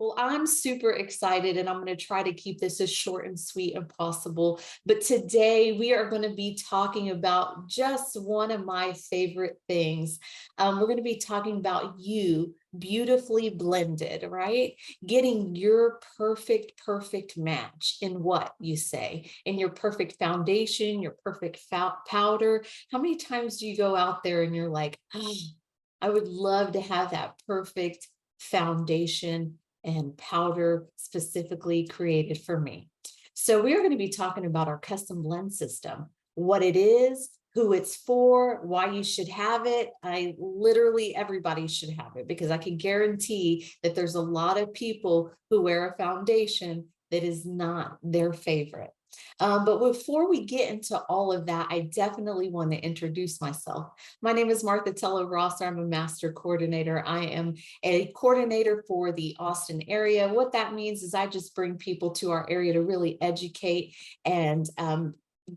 Well, I'm super excited and I'm going to try to keep this as short and sweet as possible. But today we are going to be talking about just one of my favorite things. We're going to be talking about you beautifully blended, right? Getting your perfect match in what you say, in your perfect foundation, your perfect powder. How many times do you go out there and you're like, "Ah, I would love to have that perfect foundation and powder specifically created for me." So we are going to be talking about our custom blend system, what it is, who it's for, why you should have it. I literally everybody should have it because I can guarantee that there's a lot of people who wear a foundation that is not their favorite. But before we get into all of that, I definitely want to introduce myself. My name is Martha Tello Rosser. I'm a master coordinator. I am a coordinator for the Austin area. What that means is I just bring people to our area to really educate and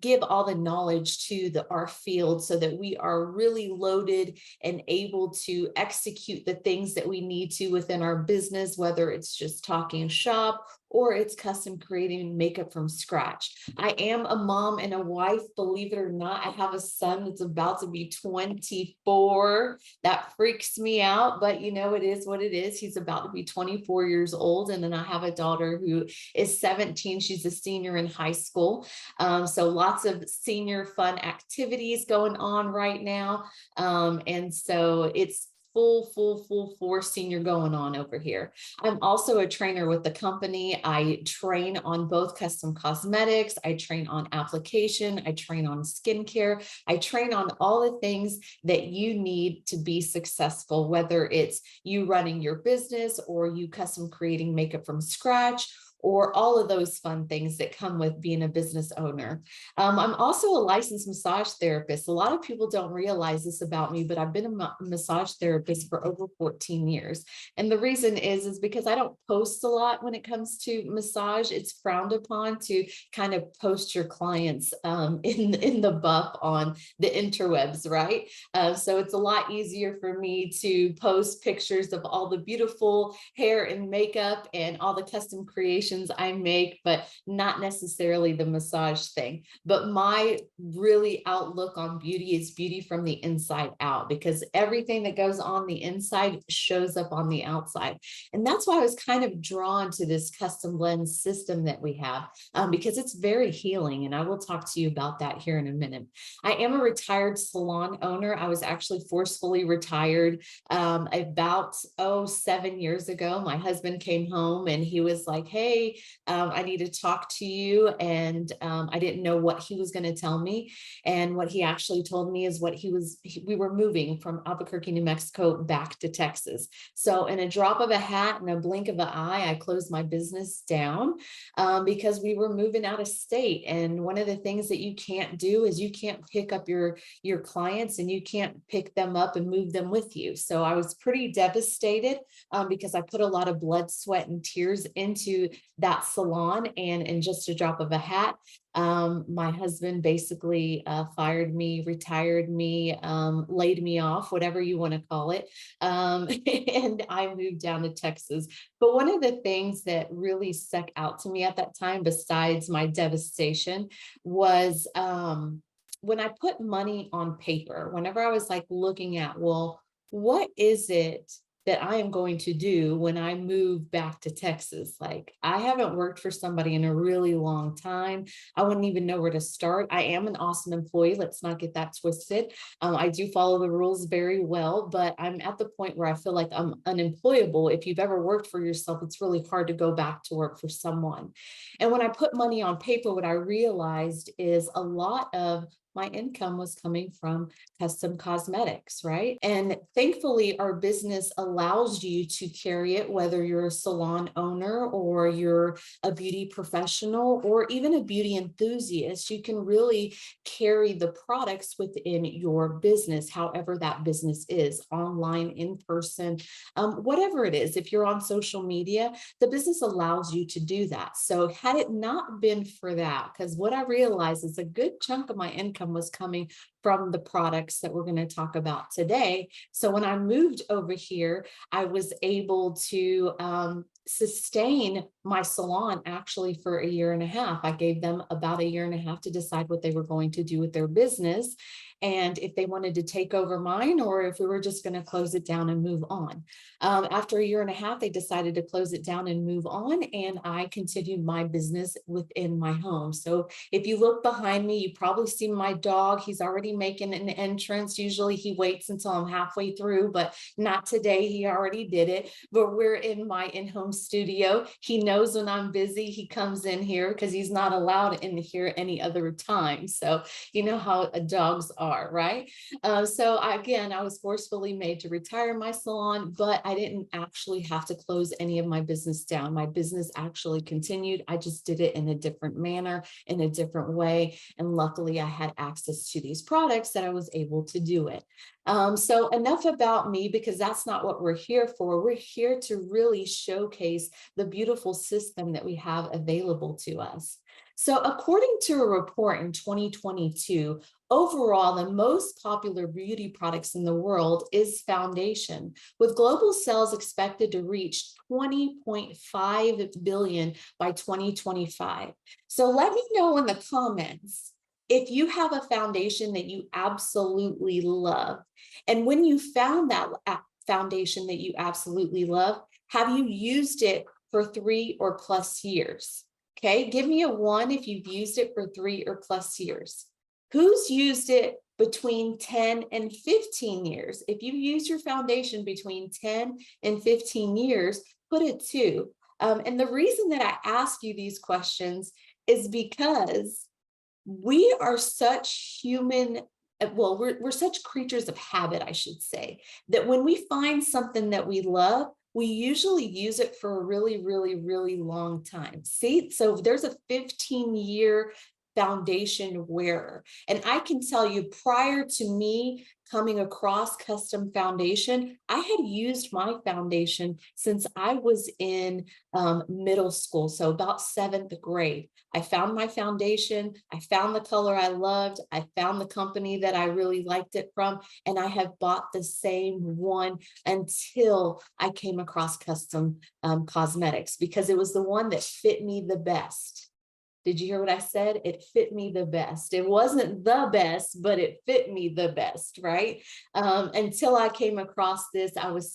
give all the knowledge to our field so that we are really loaded and able to execute the things that we need to within our business, whether it's just talking shop or it's custom creating makeup from scratch. I am a mom and a wife, believe it or not. I have a son that's about to be 24. That freaks me out, but you know, it is what it is. He's about to be 24 years old. And then I have a daughter who is 17. She's a senior in high school. So lots of senior fun activities going on right now. And so it's full force senior going on over here. I'm also a trainer with the company. I train on both custom cosmetics. I train on application. I train on skincare. I train on all the things that you need to be successful, whether it's you running your business or you custom creating makeup from scratch, or all of those fun things that come with being a business owner. I'm also a licensed massage therapist. A lot of people don't realize this about me, but I've been a massage therapist for over 14 years. And the reason is because I don't post a lot when it comes to massage. It's frowned upon to kind of post your clients in the buff on the interwebs, right? So it's a lot easier for me to post pictures of all the beautiful hair and makeup and all the custom creations I make, but not necessarily the massage thing. But my really outlook on beauty is beauty from the inside out, because everything that goes on the inside shows up on the outside. And that's why I was kind of drawn to this custom blend system that we have, because it's very healing. And I will talk to you about that here in a minute. I am a retired salon owner. I was actually forcefully retired about 7 years ago. My husband came home and he was like, "Hey, I need to talk to you." And I didn't know what he was going to tell me. And what he actually told me is we were moving from Albuquerque, New Mexico back to Texas. So in a drop of a hat and a blink of an eye, I closed my business down because we were moving out of state. And one of the things that you can't do is you can't pick up your clients, and you can't pick them up and move them with you. So I was pretty devastated because I put a lot of blood, sweat, and tears into that salon. And in just a drop of a hat, my husband basically fired me, retired me, laid me off, whatever you want to call it. And I moved down to Texas. But one of the things that really stuck out to me at that time, besides my devastation, was when I put money on paper. Whenever I was like looking at, well, what is it that I am going to do when I move back to Texas? Like, I haven't worked for somebody in a really long time. I wouldn't even know where to start. I am an awesome employee. Let's not get that twisted. I do follow the rules very well, but I'm at the point where I feel like I'm unemployable. If you've ever worked for yourself, it's really hard to go back to work for someone. And when I put money on paper, what I realized is a lot of my income was coming from custom cosmetics, right? And thankfully, our business allows you to carry it, whether you're a salon owner or you're a beauty professional or even a beauty enthusiast. You can really carry the products within your business, however that business is, online, in person, whatever it is. If you're on social media, the business allows you to do that. So had it not been for that, because what I realized is a good chunk of my income was coming from the products that we're going to talk about today. So when I moved over here, I was able to sustain my salon actually for a year and a half. I gave them about a year and a half to decide what they were going to do with their business and if they wanted to take over mine or if we were just going to close it down and move on. After a year and a half, they decided to close it down and move on, and I continued my business within my home. So if you look behind me, you probably see my dog. He's already making an entrance. Usually he waits until I'm halfway through, but not today. He already did it. But we're in my in-home studio. He knows when I'm busy. He comes in here because he's not allowed in here any other time. So you know how dogs are, right? Again, I was forcefully made to retire my salon, but I didn't actually have to close any of my business down. My business actually continued. I just did it in a different manner, in a different way. And luckily I had access to these products that I was able to do it. So enough about me, because that's not what we're here for. We're here to really showcase the beautiful system that we have available to us. So according to a report in 2022, overall, the most popular beauty products in the world is foundation, with global sales expected to reach 20.5 billion by 2025. So let me know in the comments if you have a foundation that you absolutely love. And when you found that foundation that you absolutely love, have you used it for 3 or plus years? Okay, give me a 1 if you've used it for 3 or plus years. Who's used it between 10 and 15 years? If you've used your foundation between 10 and 15 years, put a 2. And the reason that I ask you these questions is because we are such we're such creatures of habit, I should say, that when we find something that we love, we usually use it for a really, really, really long time. See, so there's a 15-year foundation wearer. And I can tell you, prior to me coming across custom foundation, I had used my foundation since I was in middle school, so about 7th grade. I found my foundation, I found the color I loved, I found the company that I really liked it from, and I have bought the same one until I came across custom cosmetics, because it was the one that fit me the best. Did you hear what I said? It fit me the best. It wasn't the best, but it fit me the best, right? Until I came across this, I was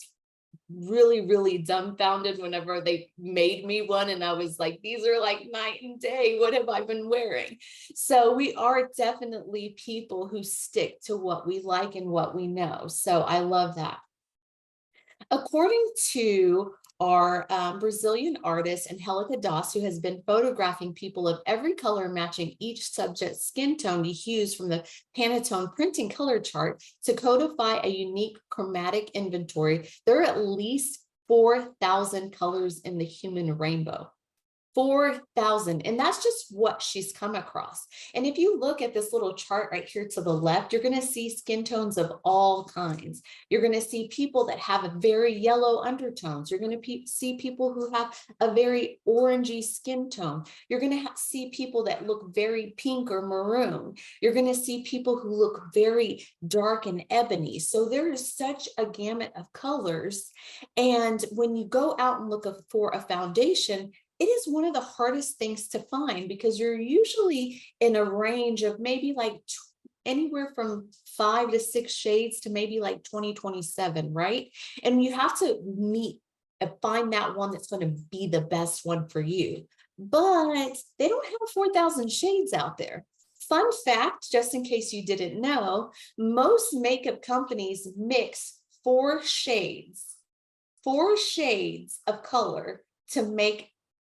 really, really dumbfounded whenever they made me one. And I was like, these are like night and day. What have I been wearing? So we are definitely people who stick to what we like and what we know. So I love that. According to our Brazilian artist, Angelica Das, who has been photographing people of every color, matching each subject's skin tone to hues from the Pantone printing color chart to codify a unique chromatic inventory, there are at least 4,000 colors in the human rainbow. 4,000. And that's just what she's come across. And if you look at this little chart right here to the left, you're going to see skin tones of all kinds. You're going to see people that have a very yellow undertones. You're going to see people who have a very orangey skin tone. You're going to see people that look very pink or maroon. You're going to see people who look very dark and ebony. So there is such a gamut of colors. And when you go out and look for a foundation, it is one of the hardest things to find, because you're usually in a range of maybe like anywhere from 5 to 6 shades to maybe like 20, 27, right? And you have to find that one that's going to be the best one for you. But they don't have 4,000 shades out there. Fun fact, just in case you didn't know, most makeup companies mix 4 shades of color to make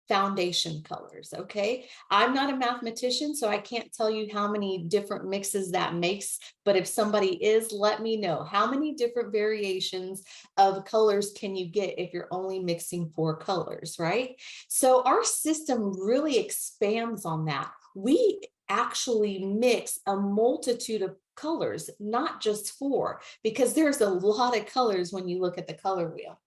foundation colors. Okay, I'm not a mathematician, so I can't tell you how many different mixes that makes, but if somebody is, let me know. How many different variations of colors can you get if you're only mixing 4 colors, right? So our system really expands on that. We actually mix a multitude of colors, not just 4, because there's a lot of colors when you look at the color wheel.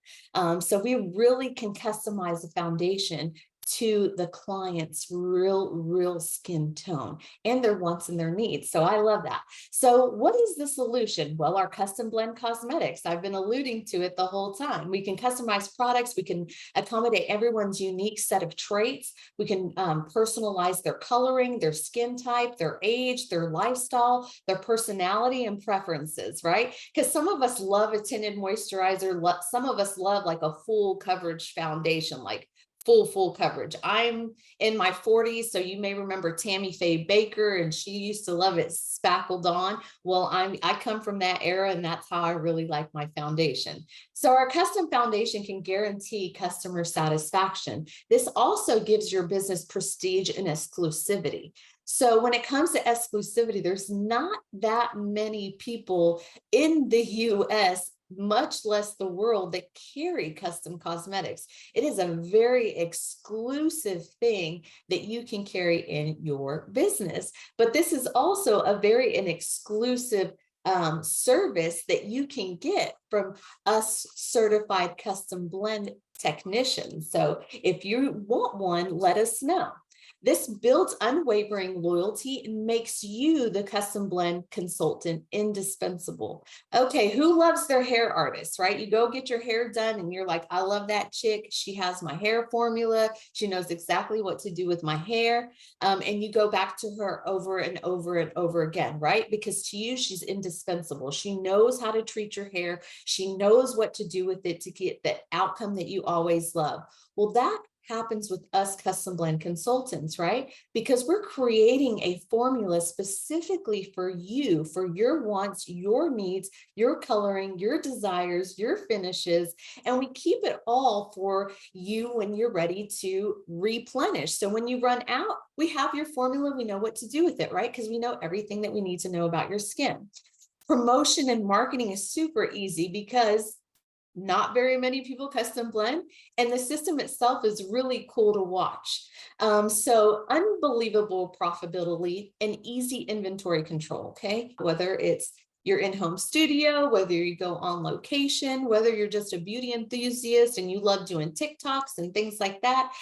So we really can customize the foundation to the client's real skin tone and their wants and their needs. So I love that. So what is the solution? Well, our custom blend cosmetics. I've been alluding to it the whole time. We can customize products. We can accommodate everyone's unique set of traits. We can personalize their coloring, their skin type, their age, their lifestyle, their personality and preferences, right? Because some of us love a tinted moisturizer. Some of us love like a full coverage foundation, like full coverage. I'm in my 40s, so you may remember Tammy Faye Baker, and she used to love it spackled on. Well, I come from that era, and that's how I really like my foundation. So our custom foundation can guarantee customer satisfaction. This also gives your business prestige and exclusivity. So when it comes to exclusivity, there's not that many people in the US, much less the world, that carry custom cosmetics. It is a very exclusive thing that you can carry in your business. But this is also an exclusive service that you can get from us certified custom blend technicians. So if you want one, let us know. This builds unwavering loyalty and makes you, the custom blend consultant, indispensable. Okay, who loves their hair artist, right? You go get your hair done and you're like, I love that chick. She has my hair formula. She knows exactly what to do with my hair. And you go back to her over and over and over again, right? Because to you, she's indispensable. She knows how to treat your hair. She knows what to do with it to get the outcome that you always love. Well, that happens with us custom blend consultants, right? Because we're creating a formula specifically for you, for your wants, your needs, your coloring, your desires, your finishes, and we keep it all for you when you're ready to replenish. So when you run out, we have your formula, we know what to do with it, right? Because we know everything that we need to know about your skin. Promotion and marketing is super easy because not very many people custom blend, and the system itself is really cool to watch. So unbelievable profitability and easy inventory control, okay? Whether it's your in-home studio, whether you go on location, whether you're just a beauty enthusiast and you love doing TikToks and things like that,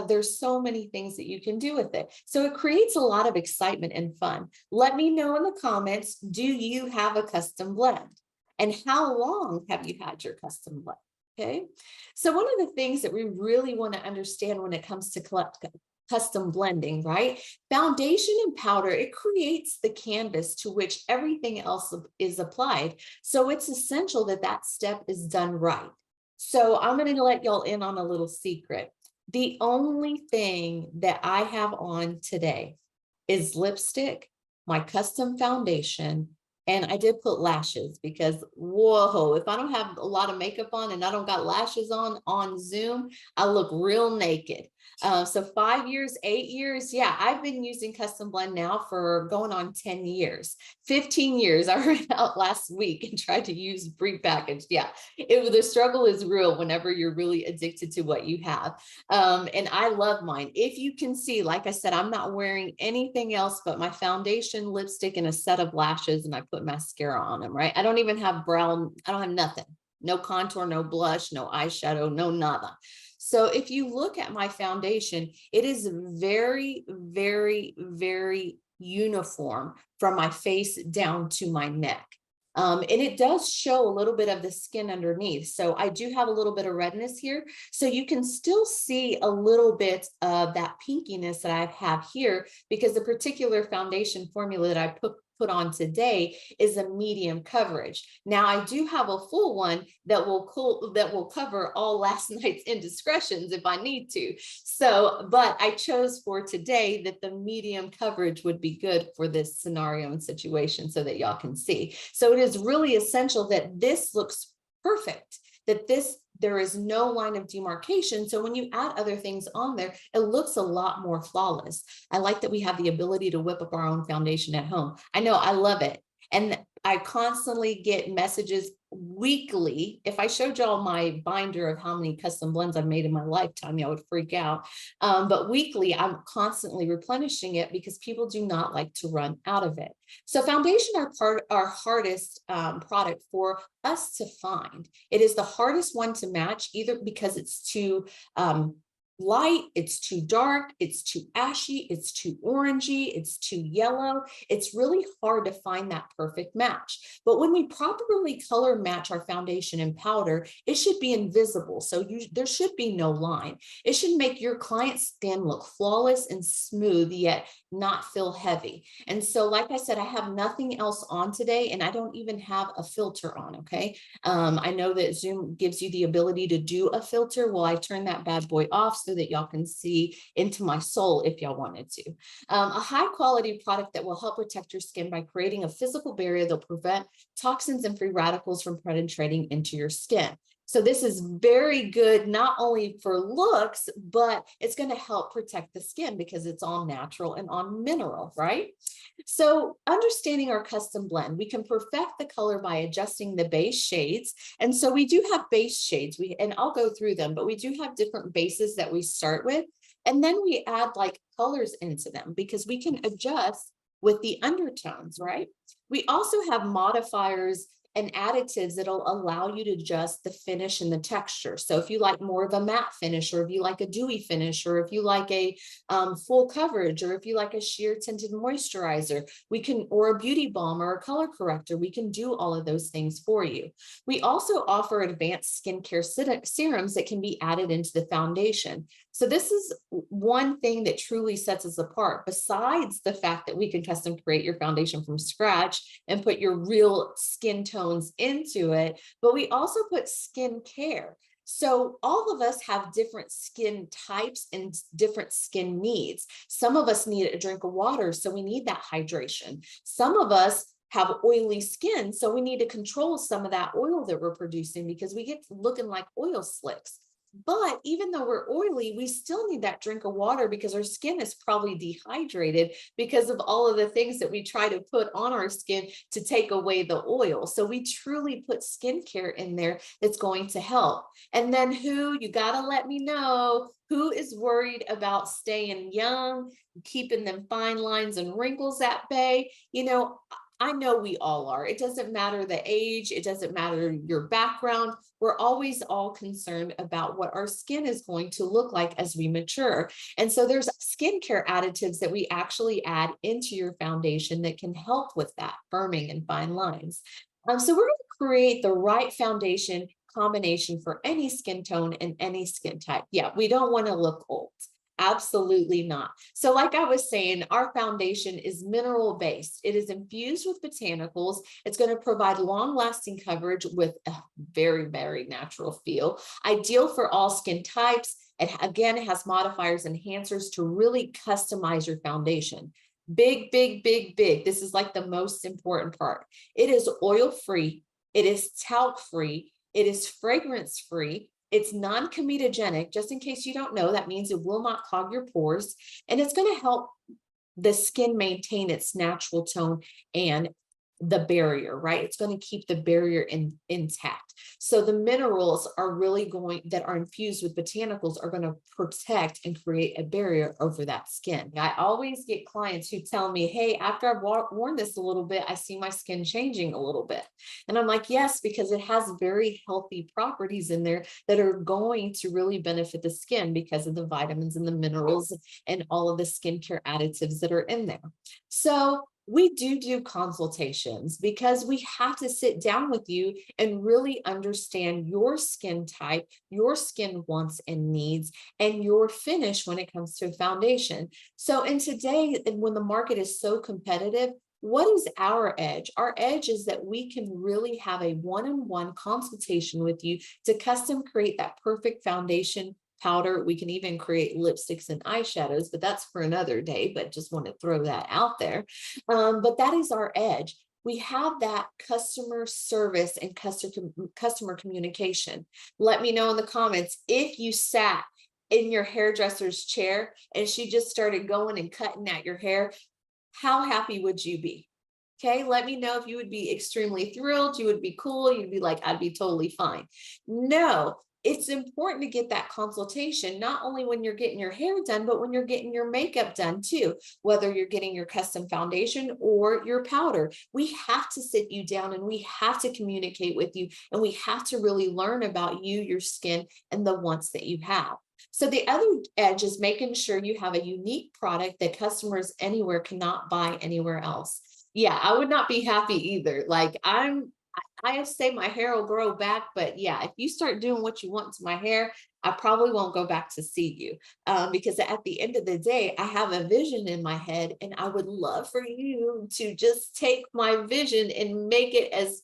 there's so many things that you can do with it. So it creates a lot of excitement and fun. Let me know in the comments, do you have a custom blend? And how long have you had your custom blend? Okay. So one of the things that we really want to understand when it comes to custom blending, right? Foundation and powder, it creates the canvas to which everything else is applied. So it's essential that that step is done right. So I'm going to let y'all in on a little secret. The only thing that I have on today is lipstick, my custom foundation, and I did put lashes because, whoa, if I don't have a lot of makeup on and I don't got lashes on Zoom, I look real naked. So 5 years, 8 years, yeah, I've been using custom blend now for going on 10 years, 15 years. I ran out last week and tried to use prepackaged. Yeah, the struggle is real whenever you're really addicted to what you have. And I love mine. If you can see, like I said, I'm not wearing anything else but my foundation, lipstick, and a set of lashes, and I put mascara on them, right? I don't even have brown, I don't have nothing. No contour, no blush, no eyeshadow, no nada. So if you look at my foundation, it is very uniform from my face down to my neck. And it does show a little bit of the skin underneath. So I do have a little bit of redness here. So you can still see a little bit of that pinkiness that I have here because the particular foundation formula that I put on today is a medium coverage. Now I do have a full one that will cover all last night's indiscretions if I need to. So, but I chose for today that the medium coverage would be good for this scenario and situation so that y'all can see. So it is really essential that this looks perfect, that there is no line of demarcation. So when you add other things on there, it looks a lot more flawless. I like that we have the ability to whip up our own foundation at home. I know, I love it. And I constantly get messages weekly. If I showed y'all my binder of how many custom blends I've made in my lifetime, y'all would freak out. But weekly, I'm constantly replenishing it because people do not like to run out of it. So foundation are our hardest product for us to find. It is the hardest one to match, either because it's too light, it's too dark, it's too ashy, it's too orangey, it's too yellow. It's really hard to find that perfect match. But when we properly color match our foundation and powder, it should be invisible. So there should be no line. It should make your client's skin look flawless and smooth, yet not feel heavy. And so, like I said, I have nothing else on today, and I don't even have a filter on, okay? I know that Zoom gives you the ability to do a filter. Well, I turned that bad boy off so that y'all can see into my soul if y'all wanted to. A high quality product that will help protect your skin by creating a physical barrier that'll prevent toxins and free radicals from penetrating into your skin. So this is very good, not only for looks, but it's going to help protect the skin because it's all natural and all mineral, right? So understanding our custom blend, we can perfect the color by adjusting the base shades. And so we do have base shades, and I'll go through them, but we do have different bases that we start with. And then we add like colors into them because we can adjust with the undertones, right? We also have modifiers and additives that'll allow you to adjust the finish and the texture. So if you like more of a matte finish, or if you like a dewy finish, or if you like a full coverage, or if you like a sheer tinted moisturizer, we can, or a beauty balm or a color corrector, we can do all of those things for you. We also offer advanced skincare serums that can be added into the foundation. So this is one thing that truly sets us apart, besides the fact that we can custom create your foundation from scratch and put your real skin tones into it, but we also put skin care. So all of us have different skin types and different skin needs. Some of us need a drink of water, so we need that hydration. Some of us have oily skin, so we need to control some of that oil that we're producing because we get looking like oil slicks. But even though we're oily, we still need that drink of water because our skin is probably dehydrated because of all of the things that we try to put on our skin to take away the oil. So we truly put skincare in there that's going to help. And then you gotta let me know who is worried about staying young, keeping them fine lines and wrinkles at bay. I know we all are. It doesn't matter the age, it doesn't matter your background. We're always all concerned about what our skin is going to look like as we mature. And so there's skincare additives that we actually add into your foundation that can help with that firming and fine lines. So we're going to create the right foundation combination for any skin tone and any skin type. Yeah, we don't want to look old. Absolutely not. So like I was saying, our foundation is mineral based. It is infused with botanicals. It's going to provide long lasting coverage with a very, very natural feel, ideal for all skin types. It again has modifiers, enhancers to really customize your foundation. Big, big, big, big. This is like the most important part. It is oil free. It is talc free. It is fragrance free. It's non-comedogenic. Just in case you don't know, that means it will not clog your pores, and it's going to help the skin maintain its natural tone and the barrier, right? It's going to keep the barrier intact. So the minerals are really that are infused with botanicals are going to protect and create a barrier over that skin. I always get clients who tell me, hey, after I've worn this a little bit, I see my skin changing a little bit. And I'm like, yes, because it has very healthy properties in there that are going to really benefit the skin because of the vitamins and the minerals and all of the skincare additives that are in there. So we do consultations because we have to sit down with you and really understand your skin type, your skin wants and needs, and your finish when it comes to foundation. So in today, and when the market is so competitive, what is our edge? Our edge is that we can really have a one-on-one consultation with you to custom create that perfect foundation powder. We can even create lipsticks and eyeshadows, but that's for another day, but just want to throw that out there. But that is our edge. We have that customer service and customer communication. Let me know in the comments if you sat in your hairdresser's chair and she just started going and cutting at your hair, how happy would you be? Okay, let me know if you would be extremely thrilled, you would be cool, you'd be like, I'd be totally fine. No, it's important to get that consultation, not only when you're getting your hair done, but when you're getting your makeup done too, whether you're getting your custom foundation or your powder. We have to sit you down and we have to communicate with you, and we have to really learn about you, your skin, and the wants that you have. So the other edge is making sure you have a unique product that customers anywhere cannot buy anywhere else. Yeah, I would not be happy either. Like I say my hair will grow back, but yeah, if you start doing what you want to my hair, I probably won't go back to see you, because at the end of the day, I have a vision in my head, and I would love for you to just take my vision and make it as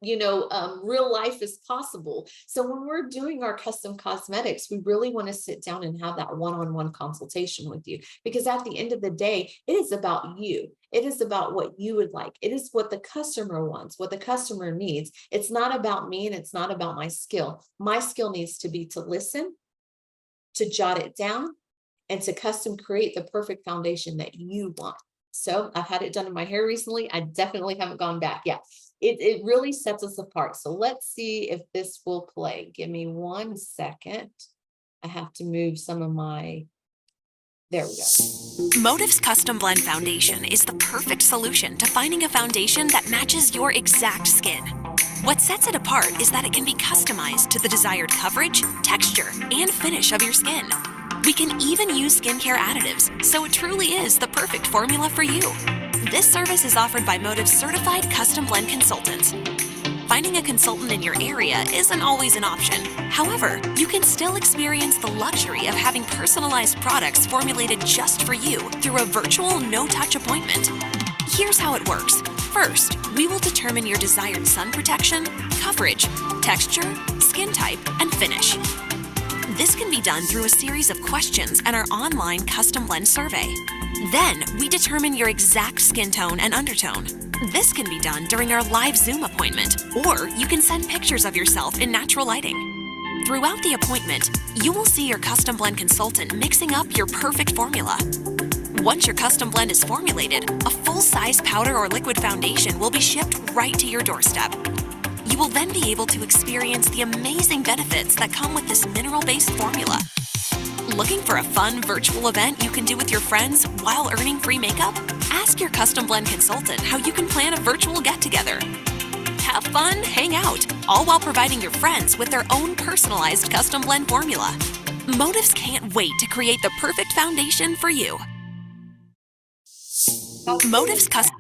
real life as possible. So when we're doing our custom cosmetics, we really want to sit down and have that one-on-one consultation with you, because at the end of the day, it is about you. It is about what you would like. It is what the customer wants, what the customer needs. It's not about me, and it's not about my skill. My skill needs to be to listen, to jot it down, and to custom create the perfect foundation that you want. So I've had it done in my hair recently. I definitely haven't gone back. Yeah, it really sets us apart. So let's see if this will play. Give me 1 second. I have to move some of my, there we go. Motive's Custom Blend Foundation is the perfect solution to finding a foundation that matches your exact skin. What sets it apart is that it can be customized to the desired coverage, texture, and finish of your skin. We can even use skincare additives, so it truly is the perfect formula for you. This service is offered by Motive's certified custom blend consultants. Finding a consultant in your area isn't always an option. However, you can still experience the luxury of having personalized products formulated just for you through a virtual no-touch appointment. Here's how it works. First, we will determine your desired sun protection, coverage, texture, skin type, and finish. This can be done through a series of questions and our online custom blend survey. Then, we determine your exact skin tone and undertone. This can be done during our live Zoom appointment, or you can send pictures of yourself in natural lighting. Throughout the appointment, you will see your custom blend consultant mixing up your perfect formula. Once your custom blend is formulated, a full-size powder or liquid foundation will be shipped right to your doorstep. You will then be able to experience the amazing benefits that come with this mineral-based formula. Looking for a fun virtual event you can do with your friends while earning free makeup? Ask your custom blend consultant how you can plan a virtual get-together. Have fun, hang out, all while providing your friends with their own personalized custom blend formula. Motives can't wait to create the perfect foundation for you. Motives Custom.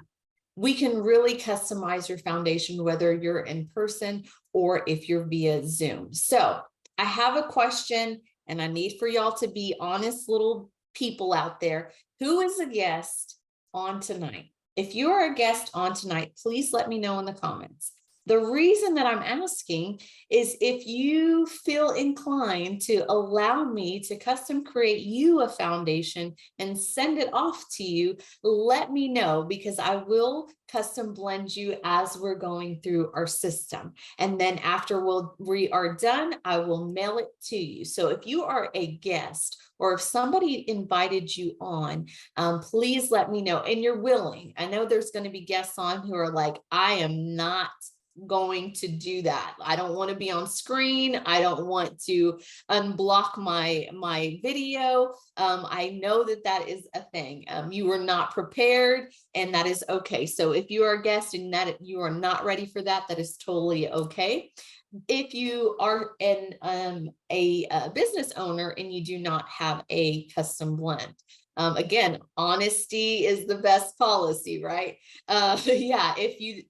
We can really customize your foundation, whether you're in person or if you're via Zoom. So I have a question, and I need for y'all to be honest little people out there. Who is a guest on tonight? If you are a guest on tonight, please let me know in the comments. The reason that I'm asking is if you feel inclined to allow me to custom create you a foundation and send it off to you, let me know, because I will custom blend you as we're going through our system. And then after we are done, I will mail it to you. So if you are a guest, or if somebody invited you on, please let me know. And you're willing. I know there's going to be guests on who are like, I am not going to do that. I don't want to be on screen. I don't want to unblock my video. I know that is a thing. You were not prepared, and that is okay. So if you are a guest and that you are not ready for that, that is totally okay. If you are a business owner and you do not have a custom blend, again, honesty is the best policy, right? Yeah, if you,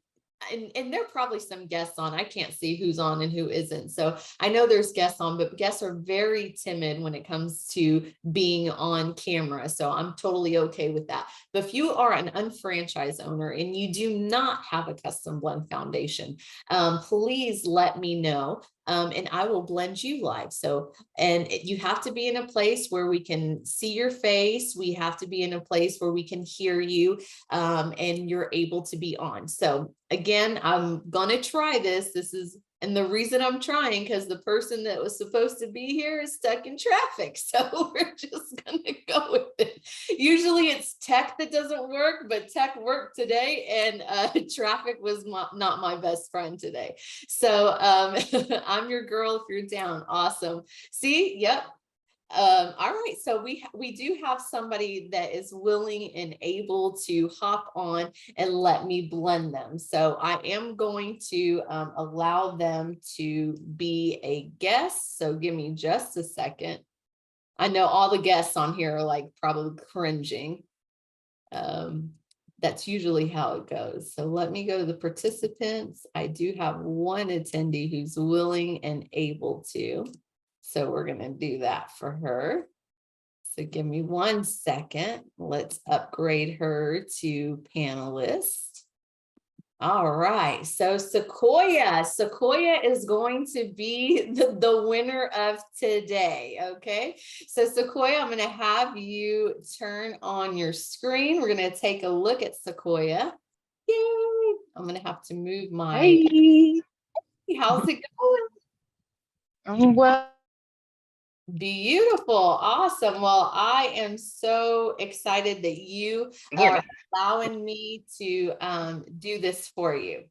and there are probably some guests on. I can't see who's on and who isn't. So I know there's guests on, but guests are very timid when it comes to being on camera. So I'm totally okay with that. But if you are an unfranchised owner and you do not have a custom blend foundation, please let me know. And I will blend you live. So, and you have to be in a place where we can see your face. We have to be in a place where we can hear you, and you're able to be on. So again, I'm gonna try this. And the reason I'm trying, because the person that was supposed to be here is stuck in traffic. So we're just gonna go with it. Usually it's tech that doesn't work, but tech worked today, and traffic was not my best friend today. So I'm your girl if you're down. Awesome. See, yep. All right, so we do have somebody that is willing and able to hop on and let me blend them. So I am going to allow them to be a guest. So give me just a second. I know all the guests on here are like probably cringing. Um, that's usually how it goes. So let me go to the participants. I do have one attendee who's willing and able to. So we're going to do that for her. So give me 1 second. Let's upgrade her to panelist. All right, so Sequoia is going to be the winner of today, okay? So Sequoia, I'm gonna have you turn on your screen. We're gonna take a look at Sequoia. Yay! I'm gonna have to move my, Hey, how's it going? well, Beautiful, awesome. Well, I am so excited that you can you hear are me? allowing me to do this for you.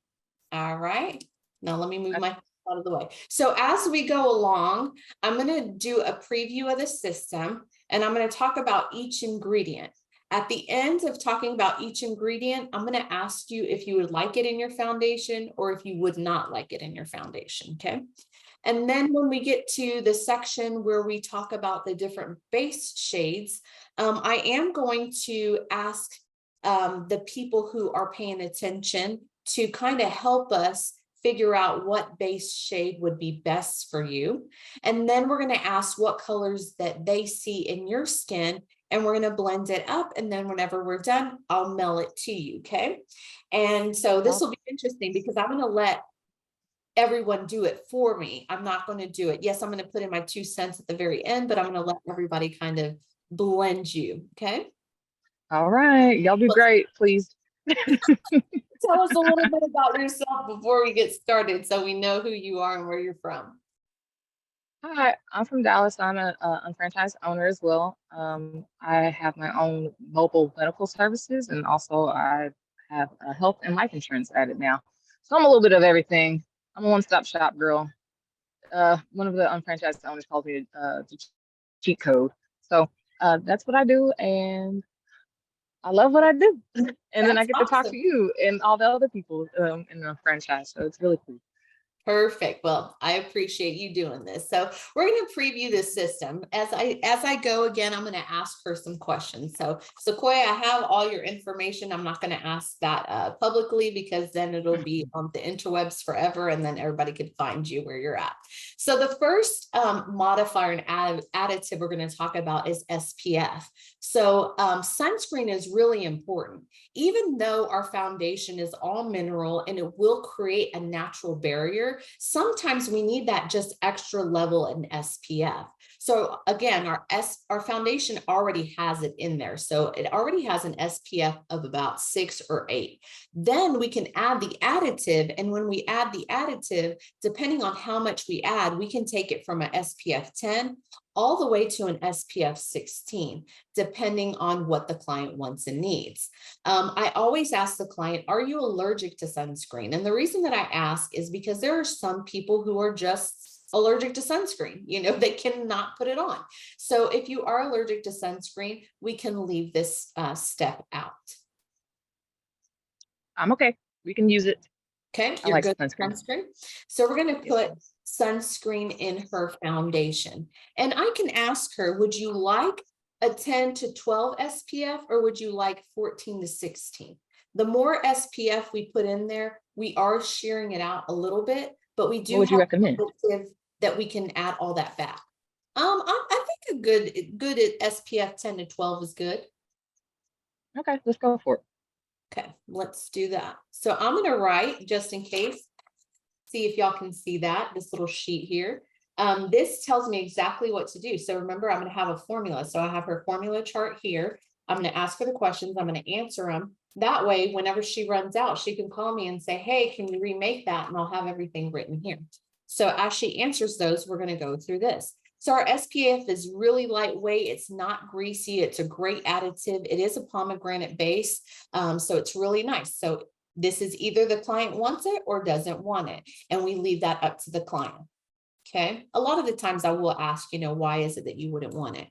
All right. Now let me move my out of the way. So as we go along, I'm going to do a preview of the system and I'm going to talk about each ingredient. At the end of talking about each ingredient, I'm going to ask you if you would like it in your foundation or if you would not like it in your foundation. Okay. And then when we get to the section where we talk about the different base shades, I am going to ask the people who are paying attention to kind of help us figure out what base shade would be best for you. And then we're going to ask what colors that they see in your skin, and we're going to blend it up. And then whenever we're done, I'll mail it to you. Okay. And so this will be interesting because I'm going to let everyone do it for me. I'm not going to do it. Yes, I'm going to put in my 2 cents at the very end, but I'm going to let everybody kind of blend you. Okay. All right, y'all do Let's great, please. tell us a little bit about yourself before we get started so we know who you are and where you're from. Hi, I'm from Dallas. I'm a unfranchised owner as well. I have my own mobile medical services, and also I have a health and life insurance added now. So I'm a little bit of everything. I'm a one-stop shop girl. One of the unfranchised owners calls me the cheat code. So that's what I do, and I love what I do. And then I That's get to talk to awesome. you and all the other people in the franchise. So it's really cool. Perfect. Well, I appreciate you doing this. So we're going to preview this system. As I go again, I'm going to ask her some questions. So Sequoia, I have all your information. I'm not going to ask that publicly because then it'll be on the interwebs forever and then everybody could find you where you're at. So the first modifier and additive we're going to talk about is SPF. So sunscreen is really important. Even though our foundation is all mineral and it will create a natural barrier, sometimes we need that just extra level in SPF. So again, our foundation already has it in there. So it already has an SPF of about 6 or 8. Then we can add the additive. And when we add the additive, depending on how much we add, we can take it from an SPF 10 all the way to an SPF 16, depending on what the client wants and needs. I always ask the client, are you allergic to sunscreen? And the reason that I ask is because there are some people who are just allergic to sunscreen, they cannot put it on. So if you are allergic to sunscreen, we can leave this step out. I'm okay. We can use it. Okay, I you're like good sunscreen. with sunscreen. So we're going to put sunscreen in her foundation. And I can ask her, would you like a 10 to 12 SPF or would you like 14 to 16? The more SPF we put in there, we are shearing it out a little bit, but we What do would you have recommend? additive that we can add all that back. I think a good SPF 10 to 12 is good. Okay, let's go for it. Okay, let's do that. So I'm going to write, just in case, see if y'all can see that, this little sheet here. This tells me exactly what to do. So remember, I'm going to have a formula. So I have her formula chart here. I'm going to ask her the questions. I'm going to answer them. That way, whenever she runs out, she can call me and say, hey, can you remake that? And I'll have everything written here. So as she answers those, we're going to go through this. So our SPF is really lightweight. It's not greasy. It's a great additive. It is a pomegranate base. So it's really nice. So this is either the client wants it or doesn't want it. And we leave that up to the client. Okay. A lot of the times I will ask, why is it that you wouldn't want it?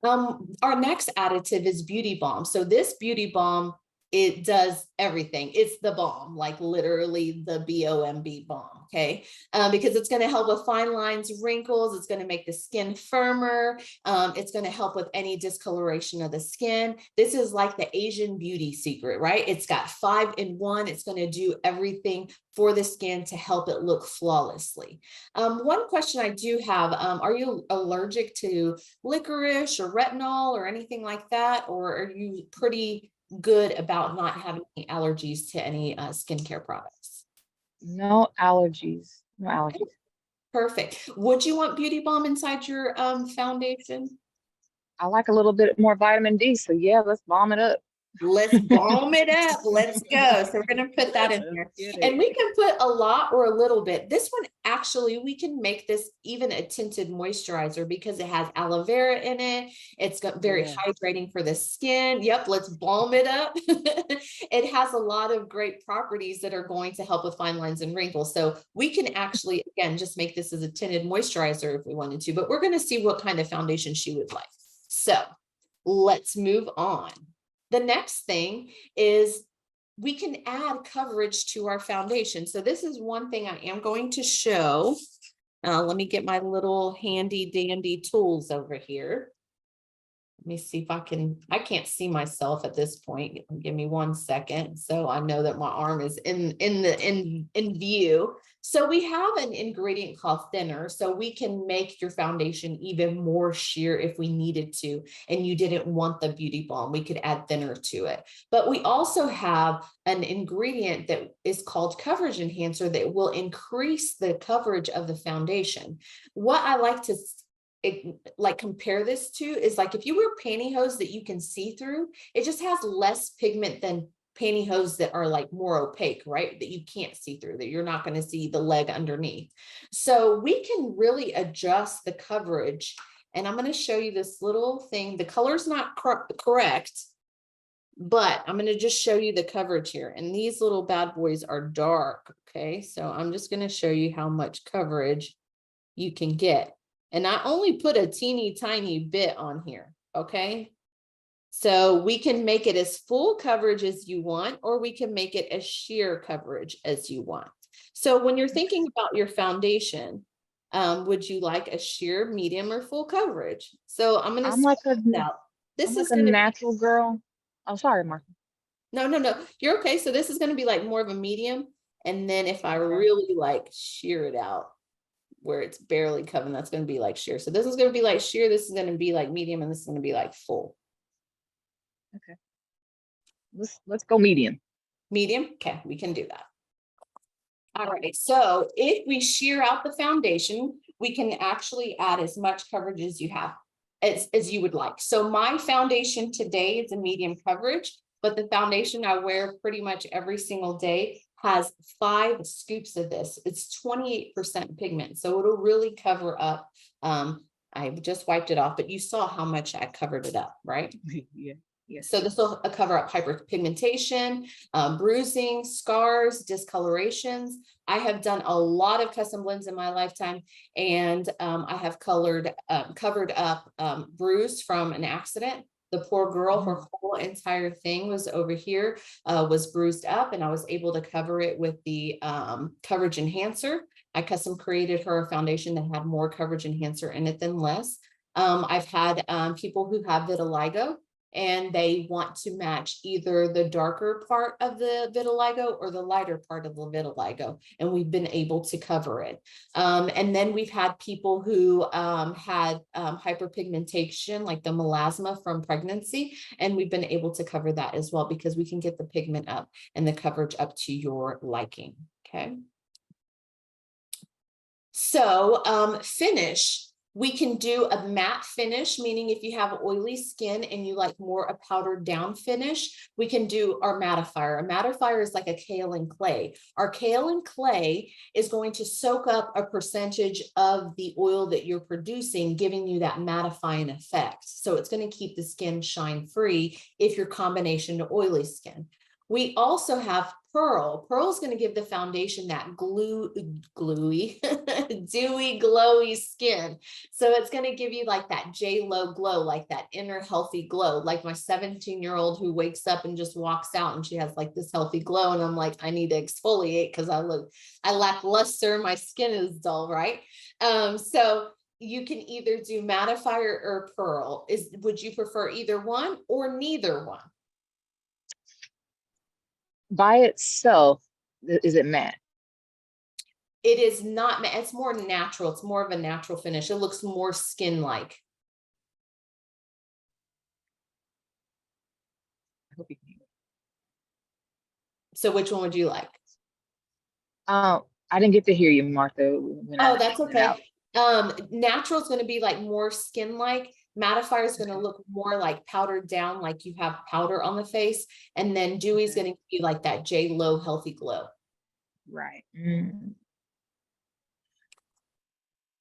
Our next additive is Beauty Balm. So this Beauty Balm it does everything. It's the bomb, like literally the BOMB bomb, okay? Because it's going to help with fine lines, wrinkles. It's going to make the skin firmer. It's going to help with any discoloration of the skin. This is like the Asian beauty secret, right? It's got 5 in 1. It's going to do everything for the skin to help it look flawlessly. One question I do have, are you allergic to licorice or retinol or anything like that? Or are you pretty good about not having any allergies to any skincare products? No allergies. No allergies. Perfect. Would you want Beauty Balm inside your foundation? I like a little bit more vitamin D, so yeah, let's bomb it up. Let's balm it up. Let's go. So we're going to put that in Let's there. get And it. we can put a lot or a little bit. This one, actually, we can make this even a tinted moisturizer because it has aloe vera in it. It's got very Yeah. hydrating for the skin. Yep, let's balm it up. It has a lot of great properties that are going to help with fine lines and wrinkles. So we can actually, again, just make this as a tinted moisturizer if we wanted to, but we're going to see what kind of foundation she would like. So let's move on. The next thing is we can add coverage to our foundation. So this is one thing I am going to show. Let me get my little handy dandy tools over here. Let me see if I can't see myself at this point. Give me 1 second. So I know that my arm is in view. So we have an ingredient called thinner. So we can make your foundation even more sheer if we needed to, and you didn't want the beauty balm, we could add thinner to it. But we also have an ingredient that is called coverage enhancer that will increase the coverage of the foundation. What I like to compare this to is like if you wear pantyhose that you can see through, it just has less pigment than pantyhose that are like more opaque, right? That you can't see through, that you're not going to see the leg underneath. So we can really adjust the coverage. And I'm going to show you this little thing. The color's not correct, but I'm going to just show you the coverage here. And these little bad boys are dark. Okay. So I'm just going to show you how much coverage you can get. And I only put a teeny tiny bit on here, okay? So we can make it as full coverage as you want, or we can make it as sheer coverage as you want. So when you're thinking about your foundation, would you like a sheer, medium, or full coverage? So I'm gonna I'm like a out. This I'm like is a gonna be, natural girl. Oh, sorry, Martha. no, you're okay. So this is gonna be like more of a medium. And then if I Okay. really like sheer it out, where it's barely covering, that's going to be like sheer. So this is going to be like sheer, this is going to be like medium, and this is going to be like full. Okay. Let's go medium. Medium. Okay, we can do that. All right, so if we shear out the foundation, we can actually add as much coverage as you have, as you would like. So my foundation today is a medium coverage, but the foundation I wear pretty much every single day has 5 scoops of this. It's 28% pigment, so it'll really cover up. I just wiped it off, but you saw how much I covered it up, right? Yeah. Yes. So this will cover up hyperpigmentation, bruising, scars, discolorations. I have done a lot of custom blends in my lifetime, and I have covered up bruise from an accident. The poor girl, her whole entire thing was over here, was bruised up, and I was able to cover it with the coverage enhancer. I custom created her a foundation that had more coverage enhancer in it than less. I've had people who have vitiligo, and they want to match either the darker part of the vitiligo or the lighter part of the vitiligo, and we've been able to cover it. And then we've had people who had hyperpigmentation, like the melasma from pregnancy, and we've been able to cover that as well because we can get the pigment up and the coverage up to your liking. Okay. So finish. We can do a matte finish, meaning if you have oily skin and you like more a powdered down finish, we can do our mattifier. A mattifier is like a kaolin clay. Our kaolin clay is going to soak up a percentage of the oil that you're producing, giving you that mattifying effect. So it's going to keep the skin shine free if you're combination to oily skin. We also have Pearl. Pearl is going to give the foundation that gluey, dewy, glowy skin. So it's going to give you like that J-Lo glow, like that inner healthy glow, like my 17-year-old who wakes up and just walks out and she has like this healthy glow. And I'm like, I need to exfoliate because I lack luster. My skin is dull, right? So you can either do mattifier or pearl. Would you prefer either one or neither one? By itself, is it matte? It is not matte. It's more natural. It's more of a natural finish. It looks more skin-like. I hope you can hear me. So which one would you like? I didn't get to hear you, Martha, when Oh, I that's went out. okay. Natural is going to be like more skin-like. Mattifier is going to Okay. look more like powdered down, like you have powder on the face. And then dewy is Okay. going to be like that J-Lo healthy glow. Right.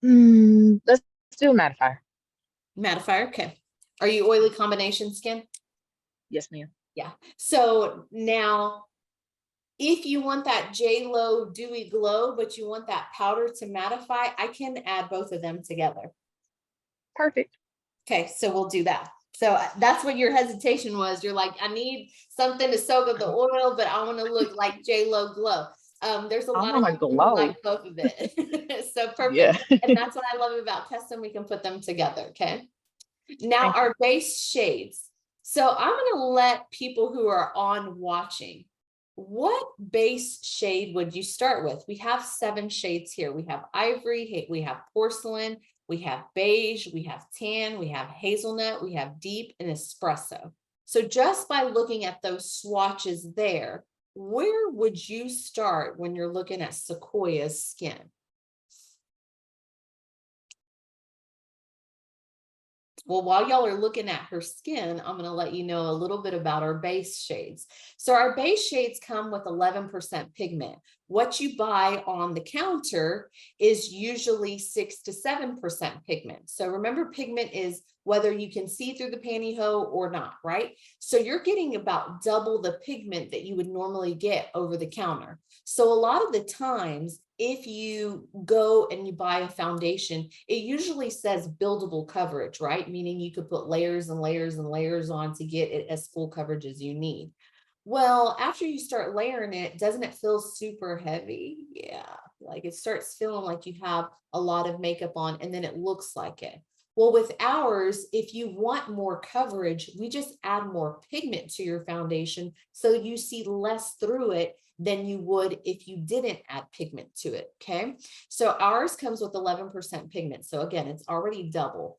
Let's do mattifier. Mattifier, okay. Are you oily combination skin? Yes, ma'am. Yeah. So now, if you want that J-Lo dewy glow, but you want that powder to mattify, I can add both of them together. Perfect. Okay, so we'll do that. So that's what your hesitation was. You're like, I need something to soak up the oil, but I want to look like J-Lo glow. There's a I lot of want to people who like glow. both of it. So Yeah. perfect. And that's what I love about custom. We can put them together. Okay. Now Thank you. our base shades. So I'm going to let people who are on watching, what base shade would you start with? We have 7 shades here. We have ivory, we have porcelain, we have beige, we have tan, we have hazelnut, we have deep, and espresso. So just by looking at those swatches there, where would you start when you're looking at Sequoia's skin? Well, while y'all are looking at her skin, I'm going to let you know a little bit about our base shades. So our base shades come with 11% pigment. What you buy on the counter is usually 6 to 7% pigment. So remember, pigment is whether you can see through the pantyhose or not, right? So you're getting about double the pigment that you would normally get over the counter. So a lot of the times, if you go and you buy a foundation, it usually says buildable coverage, right? Meaning you could put layers and layers and layers on to get it as full coverage as you need. Well, after you start layering it, doesn't it feel super heavy? Yeah, like it starts feeling like you have a lot of makeup on and then it looks like it. Well, with ours, if you want more coverage, we just add more pigment to your foundation so you see less through it than you would if you didn't add pigment to it, okay? So ours comes with 11% pigment. So again, it's already double.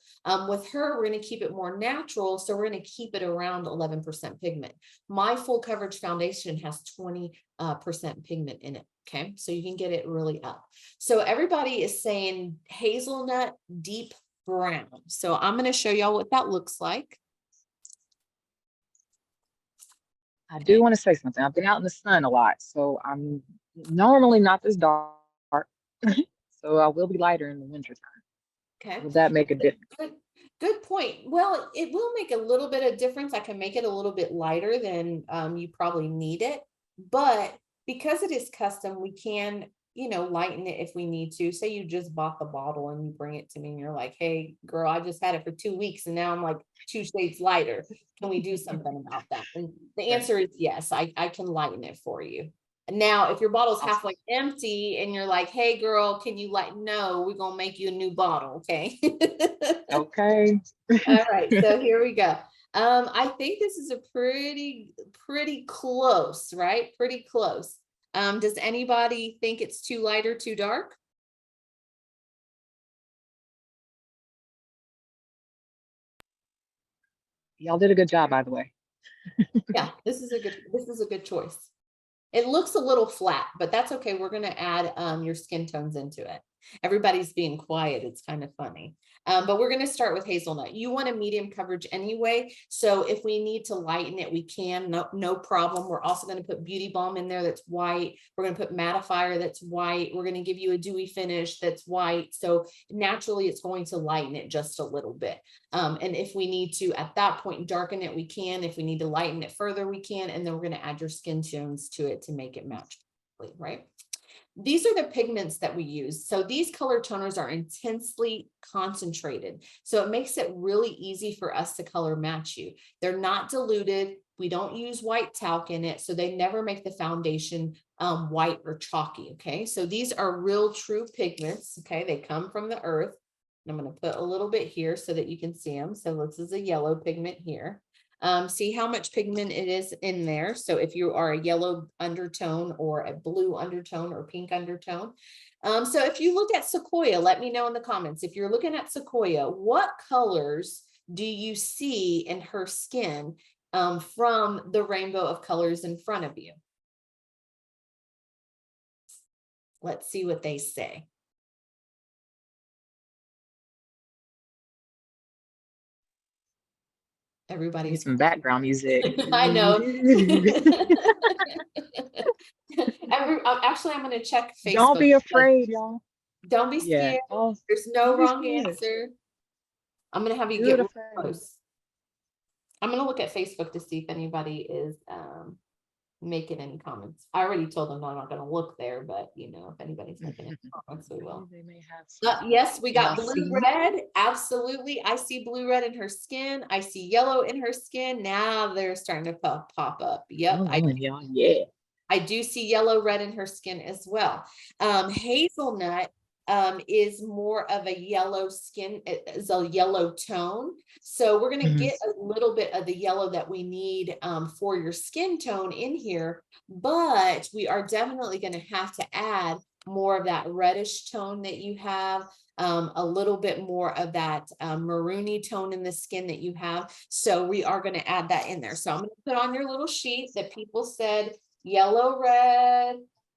With her, we're gonna keep it more natural, so we're gonna keep it around 11% pigment. My full coverage foundation has 20% pigment in it, okay? So you can get it really up. So everybody is saying hazelnut deep brown. So I'm gonna show y'all what that looks like. I do want to say something. I've been out in the sun a lot, so I'm normally not this dark. So I will be lighter in the wintertime. Okay. Would that make a difference? Good point. Well, it will make a little bit of difference. I can make it a little bit lighter than you probably need it, but because it is custom, we can, lighten it if we need to. Say you just bought the bottle and you bring it to me and you're like, hey, girl, I just had it for 2 weeks and now I'm like 2 shades lighter. Can we do something about that? And the Right. answer is yes, I can lighten it for you. Now, if your bottle's Awesome. halfway empty and you're like, hey, girl, can you no, we're going to make you a new bottle. Okay. Okay. All right. So here we go. I think this is a pretty close, right? Pretty close. Does anybody think it's too light or too dark? Y'all did a good job, by the way. Yeah, this is a good choice. It looks a little flat, but that's okay. We're going to add your skin tones into it. Everybody's being quiet. It's kind of funny. But we're going to start with hazelnut. You want a medium coverage anyway. So if we need to lighten it, we can, no problem. We're also going to put beauty balm in there that's white. We're going to put mattifier that's white. We're going to give you a dewy finish that's white. So naturally it's going to lighten it just a little bit. And if we need to, at that point, darken it, we can. If we need to lighten it further, we can. And then we're going to add your skin tones to it to make it match, right? These are the pigments that we use. So these color toners are intensely concentrated. So it makes it really easy for us to color match you. They're not diluted. We don't use white talc in it. So they never make the foundation white or chalky. Okay. So these are real true pigments. Okay. They come from the earth. And I'm going to put a little bit here so that you can see them. So this is a yellow pigment here. See how much pigment it is in there. So if you are a yellow undertone or a blue undertone or pink undertone. So if you look at Sequoia, let me know in the comments. If you're looking at Sequoia, what colors do you see in her skin from the rainbow of colors in front of you? Let's see what they say. Everybody's some background music. I know. Actually, I'm going to check Facebook. Don't be afraid, y'all. Don't be Yeah. scared. Oh, There's no don't be wrong scared. answer. I'm going to have you Do get it real afraid. close. I'm going to look at Facebook to see if anybody is making any comments. I already told them I'm not going to look there, but you know, if anybody's making any comments, we will. They may have Yes, we got y'all blue see? red. Absolutely. I see blue red in her skin. I see yellow in her skin. Now they're starting to pop up. Yep. Come on, y'all. Yeah. I do see yellow red in her skin as well. Hazelnut is more of a yellow skin, is a yellow tone. So we're going to get a little bit of the yellow that we need for your skin tone in here, but we are definitely going to have to add more of that reddish tone that you have, a little bit more of that maroony tone in the skin that you have. So we are going to add that in there. So I'm going to put on your little sheet that people said yellow, red,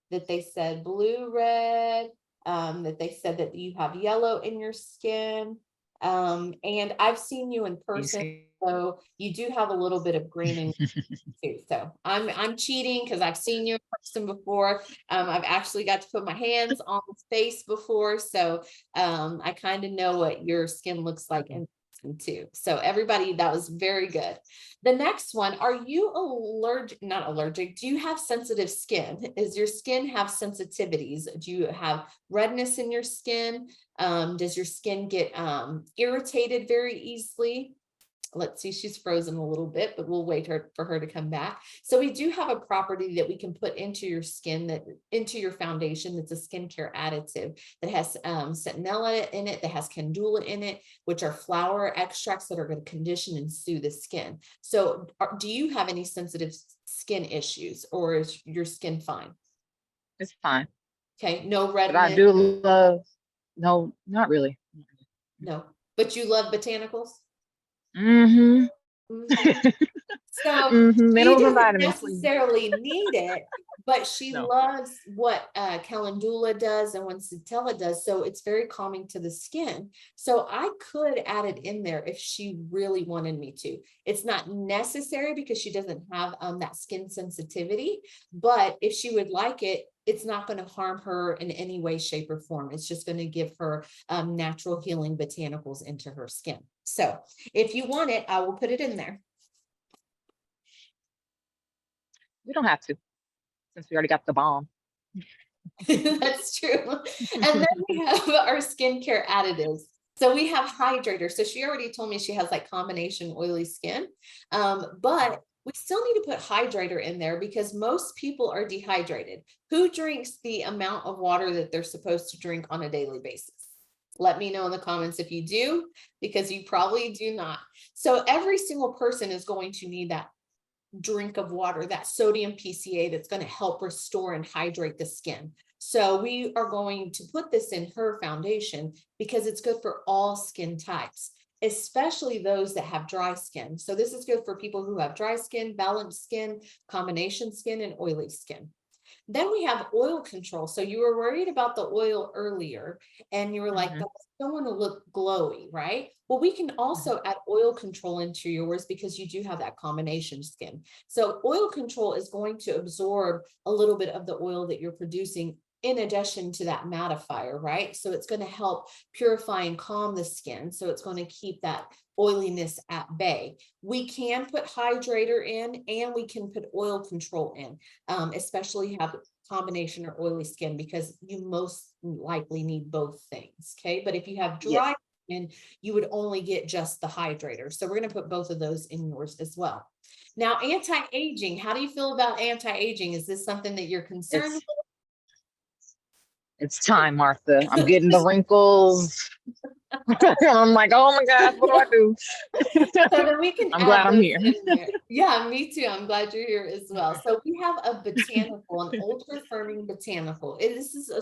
that they said blue, red, that they said that you have yellow in your skin. And I've seen you in person, so you do have a little bit of green in too. So I'm cheating because I've seen you in person before. I've actually got to put my hands on his face before, so I kind of know what your skin looks like in person too. So everybody, that was very good. The next one, are you allergic? Not allergic. Do you have sensitive skin? Does your skin have sensitivities? Do you have redness in your skin? Does your skin get irritated very easily? Let's see, she's frozen a little bit, but we'll wait for her to come back. So we do have a property that we can put into your skin, that into your foundation, that's a skincare additive that has centinela in it, that has candula in it, which are flower extracts that are going to condition and soothe the skin. So do you have any sensitive skin issues, or is your skin fine? It's fine. Okay, no redness. But I do love, no, not really. No, but you love botanicals? Mm-hmm. So They she don't doesn't me, necessarily need it, but she loves what calendula does and what centella does. So it's very calming to the skin. So I could add it in there if she really wanted me to. It's not necessary because she doesn't have that skin sensitivity, but if she would like it, it's not going to harm her in any way, shape, or form. It's just going to give her natural healing botanicals into her skin. So if you want it, I will put it in there. We don't have to, since we already got the balm. That's true. And then we have our skincare additives. So we have hydrator. So she already told me she has like combination oily skin, but we still need to put hydrator in there because most people are dehydrated. Who drinks the amount of water that they're supposed to drink on a daily basis? Let me know in the comments if you do, because you probably do not. So every single person is going to need that drink of water, that sodium PCA that's going to help restore and hydrate the skin. So we are going to put this in her foundation because it's good for all skin types, especially those that have dry skin. So this is good for people who have dry skin, balanced skin, combination skin, and oily skin. Then we have oil control. So you were worried about the oil earlier and you were like, Mhm. "But I still want to look glowy, right?" Well, we can Mhm. also add oil control into yours because you do have that combination skin. So oil control is going to absorb a little bit of the oil that you're producing in addition to that mattifier, right? So it's going to help purify and calm the skin. So it's going to keep that oiliness at bay. We can put hydrator in and we can put oil control in, especially have combination or oily skin because you most likely need both things. Okay. But if you have dry Yes. skin, you would only get just the hydrator. So we're going to put both of those in yours as well. Now, anti-aging, how do you feel about anti-aging? Is this something that you're concerned It's it's time, Martha. I'm getting the wrinkles. I'm like, oh my gosh, what do I do? So then we can I'm glad add I'm those here. in there. Yeah, me too. I'm glad you're here as well. So we have a botanical, an ultra firming botanical. This is a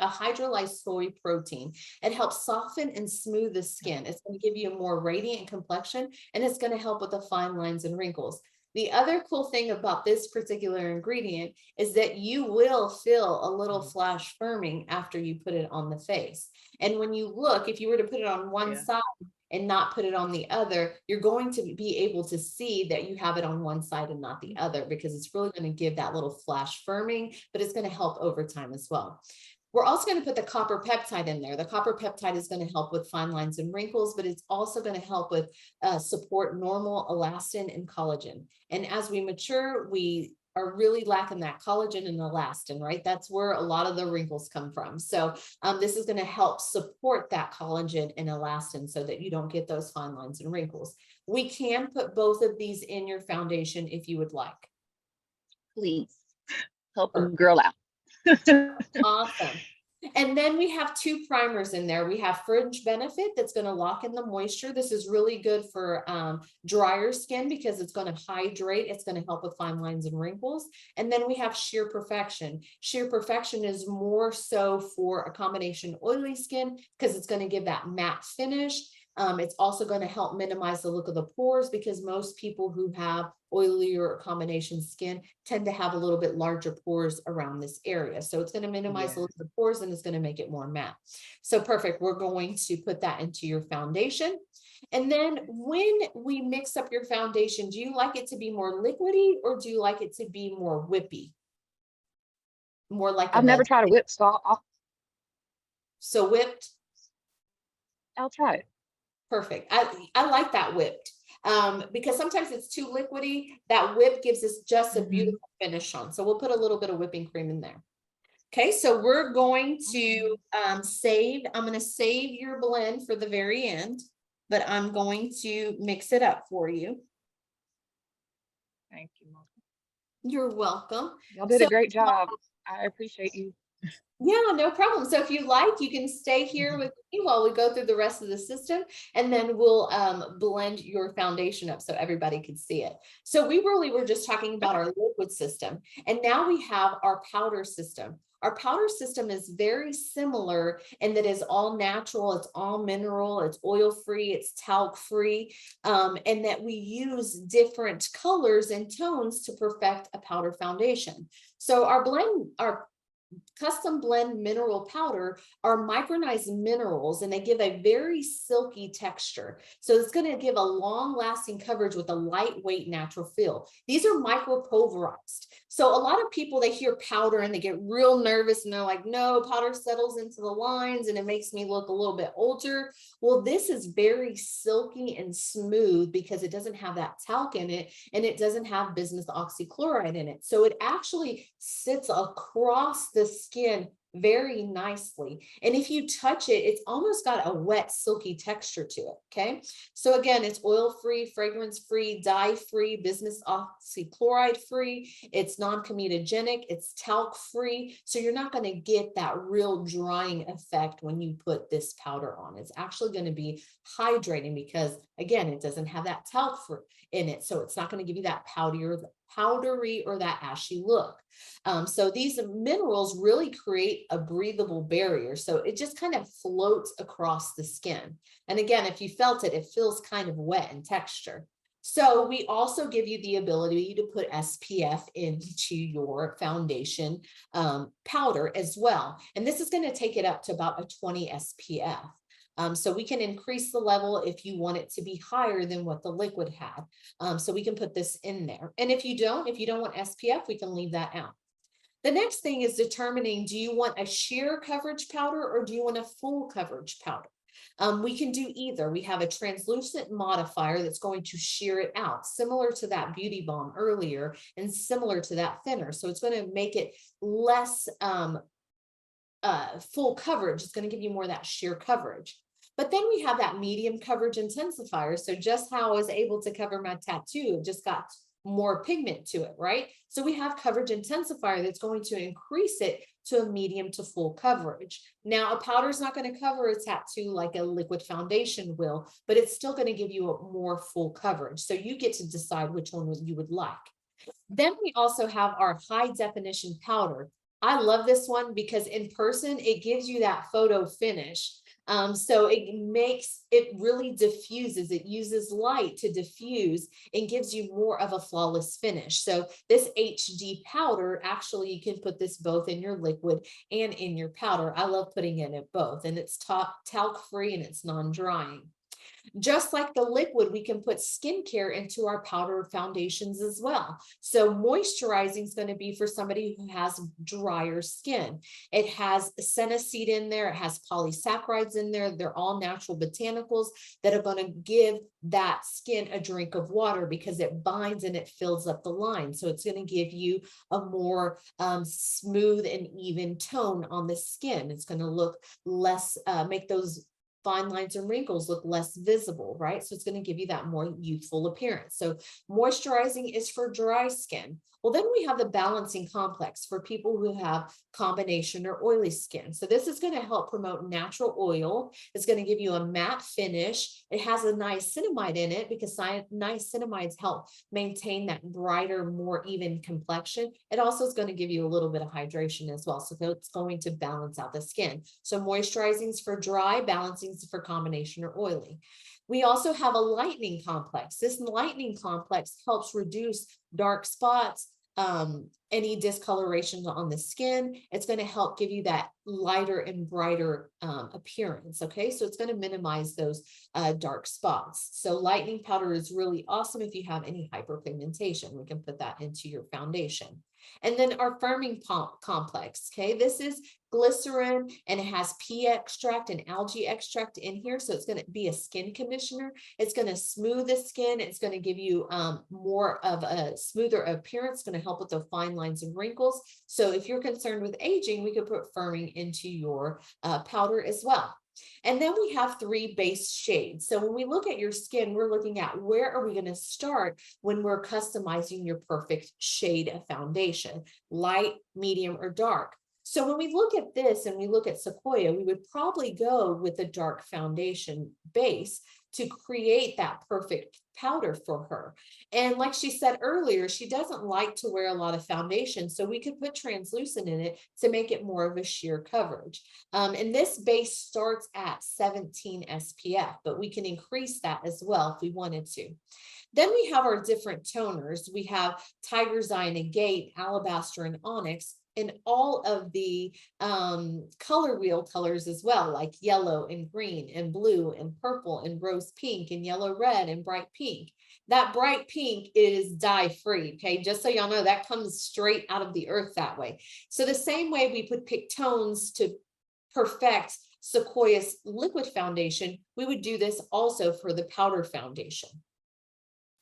hydrolyzed soy protein. It helps soften and smooth the skin. It's going to give you a more radiant complexion and it's going to help with the fine lines and wrinkles. The other cool thing about this particular ingredient is that you will feel a little flash firming after you put it on the face. And when you look, if you were to put it on one Yeah. side, and not put it on the other, you're going to be able to see that you have it on one side and not the other because it's really going to give that little flash firming, but it's going to help over time as well. We're also going to put the copper peptide in there. The copper peptide is going to help with fine lines and wrinkles, but it's also going to help with support normal elastin and collagen. And as we mature, we are really lacking that collagen and elastin, right? That's where a lot of the wrinkles come from. So this is going to help support that collagen and elastin so that you don't get those fine lines and wrinkles. We can put both of these in your foundation if you would like. Please help a Perfect. girl out. Awesome. And then we have two primers in there. We have Fringe Benefit that's going to lock in the moisture. This is really good for drier skin because it's going to hydrate. It's going to help with fine lines and wrinkles. And then we have Sheer Perfection. Sheer Perfection is more so for a combination oily skin because it's going to give that matte finish. It's also going to help minimize the look of the pores because most people who have oily or combination skin tend to have a little bit larger pores around this area. So it's going to minimize the Yeah. look of the pores and it's going to make it more matte. So perfect. We're going to put that into your foundation. And then when we mix up your foundation, do you like it to be more liquidy or do you like it to be more whippy? More like I've of a, never tried a whip, so so whipped? I'll try it. Perfect. I like that whipped because sometimes it's too liquidy. That whip gives us just a Mhm. beautiful finish on. So we'll put a little bit of whipping cream in there. Okay, so we're going to Okay. I'm going to save your blend for the very end, but I'm going to mix it up for you. Thank you, Martha. You're welcome. Y'all did a So great job. I appreciate you. yeah, no problem. So if you like, you can stay here Mhm. with me while we go through the rest of the system, and then we'll blend your foundation up so everybody can see it. So we really were just talking about Okay. our liquid system, and now we have our powder system. Our powder system is very similar in that it's all natural, it's all mineral, it's oil free, it's talc free, and that we use different colors and tones to perfect a powder foundation. So our custom blend mineral powder are micronized minerals and they give a very silky texture. So it's going to give a long lasting coverage with a lightweight natural feel. These are micropulverized. So a lot of people, they hear powder and they get real nervous and they're like, no, powder settles into the lines and it makes me look a little bit older. Well, this is very silky and smooth because it doesn't have that talc in it and it doesn't have bismuth oxychloride in it. So it actually sits across the skin very nicely. And if you touch it, it's almost got a wet, silky texture to it. Okay. So again, it's oil free, fragrance free, dye free, bismuth oxychloride free. It's non-comedogenic, it's talc free. So you're not going to get that real drying effect when you put this powder on. It's actually going to be hydrating because again, it doesn't have that talc in it. So it's not going to give you that powdery or that ashy look. So these minerals really create a breathable barrier. So it just kind of floats across the skin. And again, if you felt it, it feels kind of wet in texture. So we also give you the ability to put SPF into your foundation powder as well. And this is going to take it up to about a 20 SPF. So we can increase the level if you want it to be higher than what the liquid had. So we can put this in there. And if you don't want SPF, we can leave that out. The next thing is determining, do you want a sheer coverage powder or do you want a full coverage powder? We can do either. We have a translucent modifier that's going to sheer it out, similar to that beauty balm earlier and similar to that thinner. So it's going to make it less full coverage. It's going to give you more of that sheer coverage. But then we have that medium coverage intensifier. So just how I was able to cover my tattoo, it just got more pigment to it, right? So we have coverage intensifier that's going to increase it to a medium to full coverage. Now, a powder is not going to cover a tattoo like a liquid foundation will, but it's still going to give you a more full coverage. So you get to decide which one you would like. Then we also have our high definition powder. I love this one because in person, it gives you that photo finish. So it really diffuses, it uses light to diffuse and gives you more of a flawless finish. So this HD powder, actually, you can put this both in your liquid and in your powder. I love putting it in both, and it's talc free and it's non-drying. Just like the liquid, we can put skincare into our powder foundations as well. So moisturizing is going to be for somebody who has drier skin. It has senesced in there. It has polysaccharides in there. They're all natural botanicals that are going to give that skin a drink of water because it binds and it fills up the line. So it's going to give you a more smooth and even tone on the skin. It's going to look less, make those fine lines and wrinkles look less visible, right? So it's going to give you that more youthful appearance. So moisturizing is for dry skin. Well, then we have the balancing complex for people who have combination or oily skin. So this is going to help promote natural oil. It's going to give you a matte finish. It has a niacinamide in it because niacinamides help maintain that brighter, more even complexion. It also is going to give you a little bit of hydration as well. So it's going to balance out the skin. So moisturizing is for dry, balancing is for combination or oily. We also have a lightening complex. This lightening complex helps reduce dark spots, any discolorations on the skin. It's going to help give you that lighter and brighter appearance. Okay, so it's going to minimize those dark spots. So lightening powder is really awesome if you have any hyperpigmentation. We can put that into your foundation. And then our firming complex. Okay, this is glycerin and it has pea extract and algae extract in here. So it's going to be a skin conditioner. It's going to smooth the skin. It's going to give you more of a smoother appearance. It's going to help with the fine lines and wrinkles. So if you're concerned with aging, we could put firming into your powder as well. And then we have 3 base shades. So when we look at your skin, we're looking at where are we going to start when we're customizing your perfect shade of foundation, light, medium, or dark. So when we look at this and we look at Sequoia, we would probably go with a dark foundation base to create that perfect powder for her. And like she said earlier, she doesn't like to wear a lot of foundation, so we could put translucent in it to make it more of a sheer coverage. And this base starts at 17 SPF, but we can increase that as well if we wanted to. Then we have our different toners. We have Tiger's Eye and Agate, Alabaster and Onyx, and all of the color wheel colors as well, like yellow and green and blue and purple and rose pink and yellow red and bright pink. That bright pink is dye free. Okay, just so y'all know, that comes straight out of the earth that way. So the same way we would pick tones to perfect Sequoia's liquid foundation, we would do this also for the powder foundation.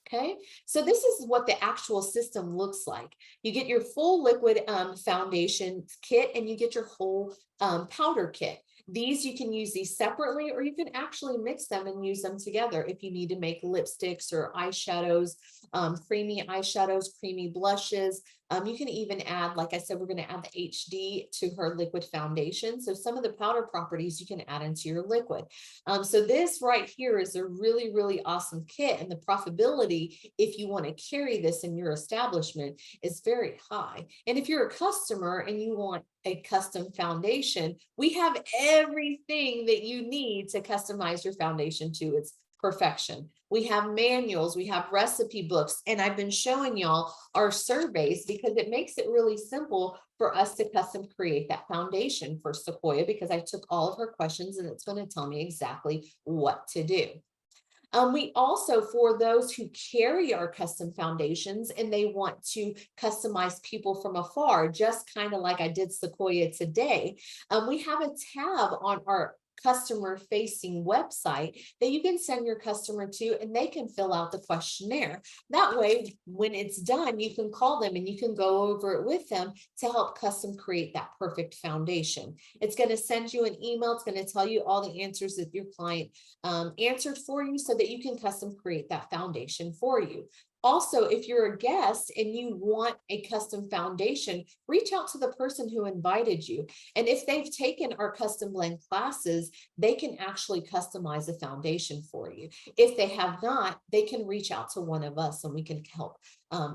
Okay, so this is what the actual system looks like. You get your full liquid foundation kit and you get your whole powder kit. These, you can use these separately, or you can actually mix them and use them together if you need to make lipsticks or eyeshadows, creamy eyeshadows, creamy blushes. You can even add, like I said, we're going to add the HD to her liquid foundation. So some of the powder properties you can add into your liquid. So this right here is a really, really awesome kit. And the profitability, if you want to carry this in your establishment, is very high. And if you're a customer and you want a custom foundation, we have everything that you need to customize your foundation to its perfection. We have manuals, we have recipe books, and I've been showing y'all our surveys because it makes it really simple for us to custom create that foundation for Sequoia, because I took all of her questions and it's going to tell me exactly what to do. We also, for those who carry our custom foundations and they want to customize people from afar, just kind of like I did Sequoia today, we have a tab on our customer facing website that you can send your customer to, and they can fill out the questionnaire. That way, when it's done, you can call them and you can go over it with them to help custom create that perfect foundation. It's going to send you an email. It's going to tell you all the answers that your client answered for you so that you can custom create that foundation for you. Also, if you're a guest and you want a custom foundation, reach out to the person who invited you. And if they've taken our custom blend classes, they can actually customize a foundation for you. If they have not, they can reach out to one of us and we can help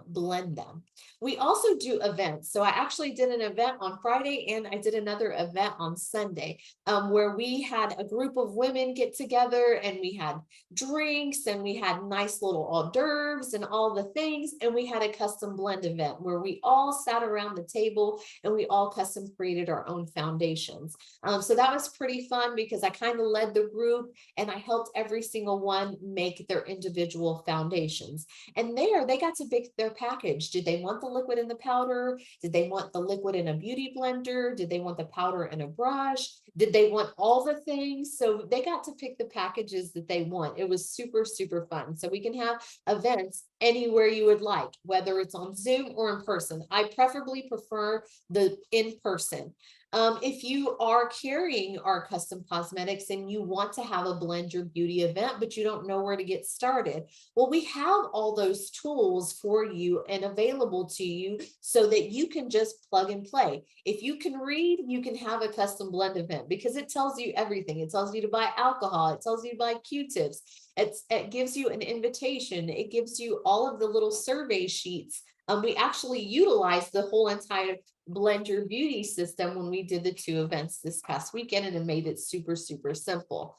blend them. We also do events. So I actually did an event on Friday and I did another event on Sunday where we had a group of women get together and we had drinks and we had nice little hors d'oeuvres and all the things. And we had a custom blend event where we all sat around the table and we all custom created our own foundations. So that was pretty fun because I kind of led the group and I helped every single one make their individual foundations. And there they got to pick their package. Did they want the liquid in the powder? Did they want the liquid in a beauty blender? Did they want the powder in a brush? Did they want all the things? So they got to pick the packages that they want. It was super, super fun. So we can have events anywhere you would like, whether it's on Zoom or in person. I preferably prefer the in-person. If you are carrying our custom cosmetics and you want to have a blend your beauty event, but you don't know where to get started, well, we have all those tools for you and available to you so that you can just plug and play. If you can read, you can have a custom blend event because it tells you everything. It tells you to buy alcohol. It tells you to buy Q-tips. It gives you an invitation. It gives you all of the little survey sheets. We actually utilized the whole entire Blend Your Beauty system when we did the 2 events this past weekend, and it made it super, super simple.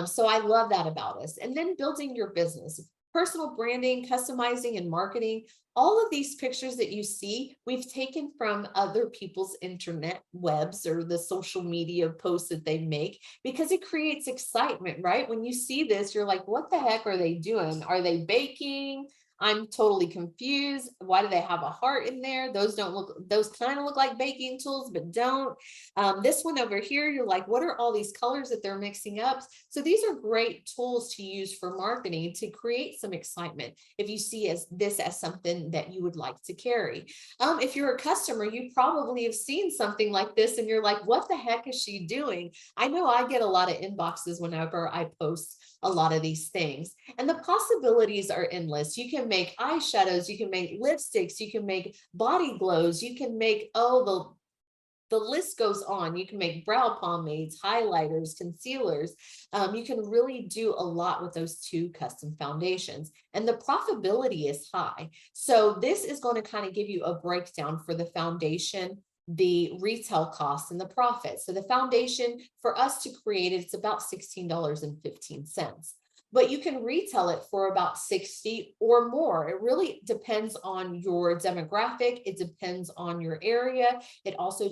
So I love that about us. And then building your business, personal branding, customizing, and marketing. All of these pictures that you see, we've taken from other people's internet webs or the social media posts that they make because it creates excitement, right? When you see this, you're like, what the heck are they doing? Are they baking? I'm totally confused. Why do they have a heart in there? Those don't look, those kind of look like baking tools, but don't. This one over here, you're like, what are all these colors that they're mixing up? So these are great tools to use for marketing to create some excitement if you see this as something that you would like to carry. If you're a customer, you probably have seen something like this and you're like, what the heck is she doing? I know I get a lot of inboxes whenever I post a lot of these things, and the possibilities are endless. You can make eyeshadows, you can make lipsticks, you can make body glows, you can make, the list goes on. You can make brow pomades, highlighters, concealers. You can really do a lot with those 2 custom foundations, and the profitability is high. So this is going to kind of give you a breakdown for the foundation, the retail costs, and the profit. So the foundation for us to create it, it's about $16.15. But you can retail it for about 60 or more. It really depends on your demographic. It depends on your area. It also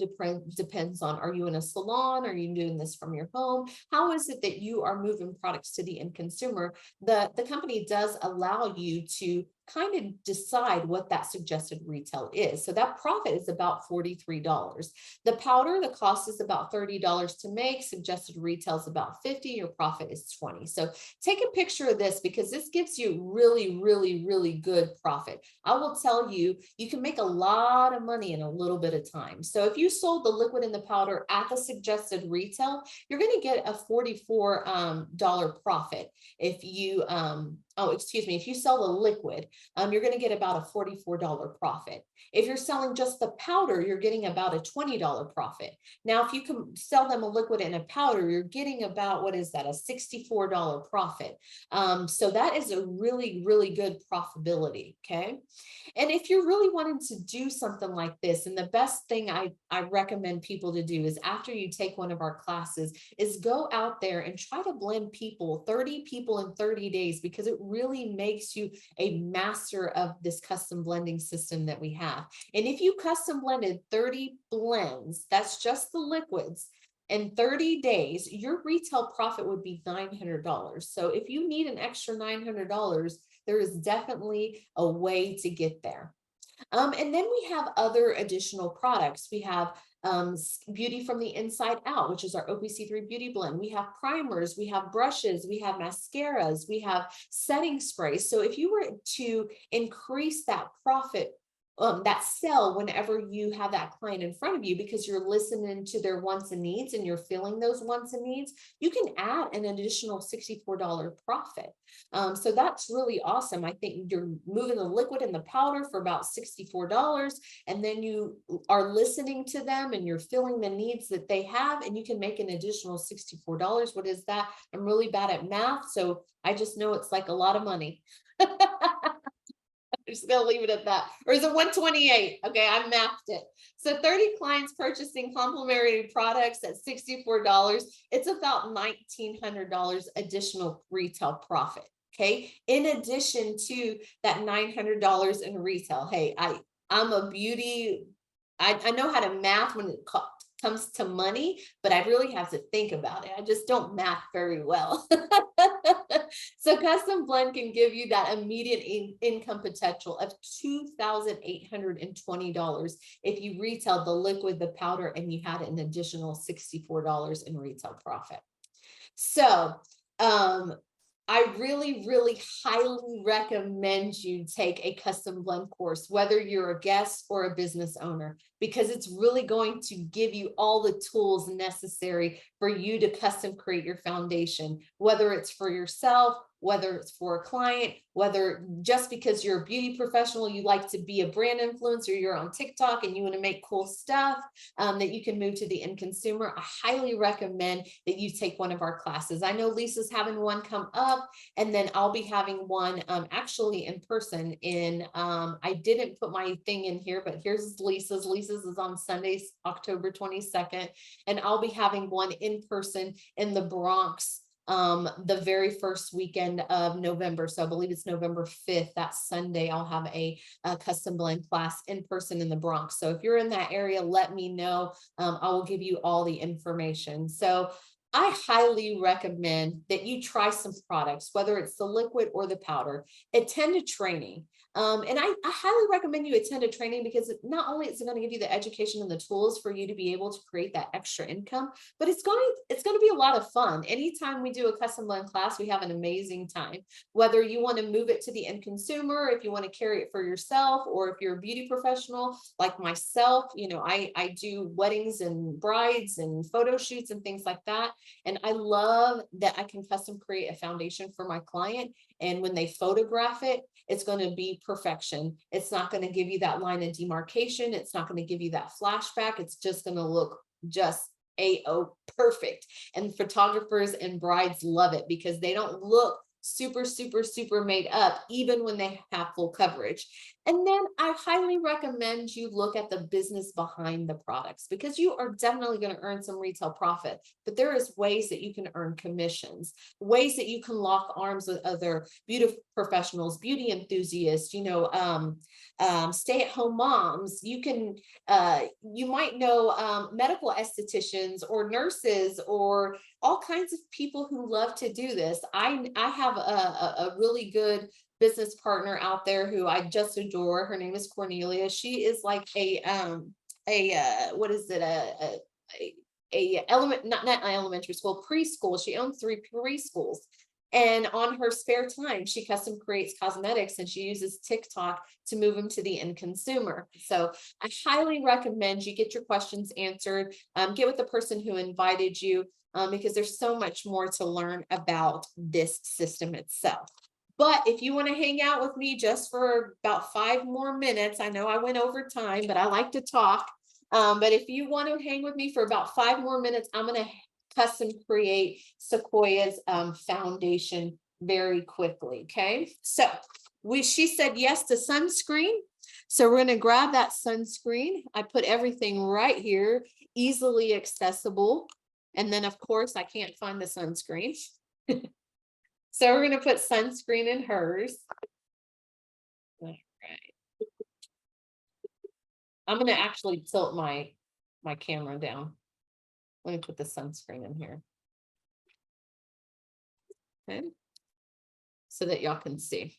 depends on, are you in a salon? Are you doing this from your home? How is it that you are moving products to the end consumer? The company does allow you to kind of decide what that suggested retail is. So that profit is about $43. The powder, the cost is about $30 to make. Suggested retail is about $50. Your profit is $20. So take a picture of this because this gives you really, really, really good profit. I will tell you, you can make a lot of money in a little bit of time. So if you sold the liquid and the powder at the suggested retail, you're going to get a $44 profit. If you, if you sell the liquid, you're going to get about a $44 profit. If you're selling just the powder, you're getting about a $20 profit. Now, if you can sell them a liquid and a powder, you're getting about, what is that, a $64 profit. So that is a really, really good profitability. Okay. And if you're really wanting to do something like this, and the best thing I recommend people to do is after you take one of our classes is go out there and try to blend 30 people in 30 days, because it really makes you a master of this custom blending system that we have. And if you custom blended 30 blends, that's just the liquids, in 30 days, your retail profit would be $900. So if you need an extra $900, there is definitely a way to get there. And then we have other additional products. We have Beauty from the Inside Out, which is our OPC3 Beauty Blend. We have primers, we have brushes, we have mascaras, we have setting sprays. So if you were to increase that profit, that sell whenever you have that client in front of you, because you're listening to their wants and needs and you're filling those wants and needs, you can add an additional $64 profit. So that's really awesome. I think you're moving the liquid and the powder for about $64, and then you are listening to them and you're filling the needs that they have, and you can make an additional $64. What is that? I'm really bad at math, so I just know it's like a lot of money. I'm just gonna leave it at that. Or is it 128? Okay, I mathed it. So 30 clients purchasing complementary products at $64. It's about $1,900 additional retail profit. Okay, in addition to that $900 in retail. Hey, I'm a beauty. I know how to math when it comes to money, but I really have to think about it. I just don't math very well. So custom blend can give you that immediate income potential of $2,820 if you retail the liquid, the powder, and you had an additional $64 in retail profit. So I really, really highly recommend you take a custom blend course, whether you're a guest or a business owner, because it's really going to give you all the tools necessary for you to custom create your foundation, whether it's for yourself, whether it's for a client, whether just because you're a beauty professional, you like to be a brand influencer, you're on TikTok and you want to make cool stuff that you can move to the end consumer. I highly recommend that you take one of our classes. I know Lisa's having one come up, and then I'll be having one actually in person I didn't put my thing in here, but here's Lisa's. Lisa's is on Sundays, October 22nd, and I'll be having one in person in the Bronx the very first weekend of November. So I believe it's November 5th, that Sunday, I'll have a custom blend class in person in the Bronx. So if you're in that area, let me know. I will give you all the information. So I highly recommend that you try some products, whether it's the liquid or the powder. Attend a training. And I highly recommend you attend a training, because not only is it going to give you the education and the tools for you to be able to create that extra income, but it's going to be a lot of fun. Anytime we do a custom blend class, we have an amazing time. Whether you want to move it to the end consumer, if you want to carry it for yourself, or if you're a beauty professional like myself, I do weddings and brides and photo shoots and things like that. And I love that I can custom create a foundation for my client. And when they photograph it, it's going to be perfection. It's not going to give you that line of demarcation. It's not going to give you that flashback. It's just going to look just perfect. And photographers and brides love it, because they don't look super, super, super made up, even when they have full coverage. And then I highly recommend you look at the business behind the products, because you are definitely going to earn some retail profit, but there is ways that you can earn commissions, ways that you can lock arms with other beauty professionals, beauty enthusiasts, stay-at-home moms. You might know medical estheticians or nurses, or all kinds of people who love to do this. I have a really good business partner out there who I just adore. Her name is Cornelia. She is like what is it? Not elementary school, preschool. She owns 3 preschools. And on her spare time, she custom creates cosmetics, and she uses TikTok to move them to the end consumer. So I highly recommend you get your questions answered, get with the person who invited you, because there's so much more to learn about this system itself. But if you want to hang out with me just for about 5 more minutes, I know I went over time, but I like to talk. But if you want to hang with me for about 5 more minutes, I'm going to custom create Sequoia's foundation very quickly. Okay. So she said yes to sunscreen. So we're going to grab that sunscreen. I put everything right here, easily accessible. And then of course I can't find the sunscreen. So we're going to put sunscreen in hers. All right. I'm going to actually tilt my camera down. Let me put the sunscreen in here. Okay. So that y'all can see.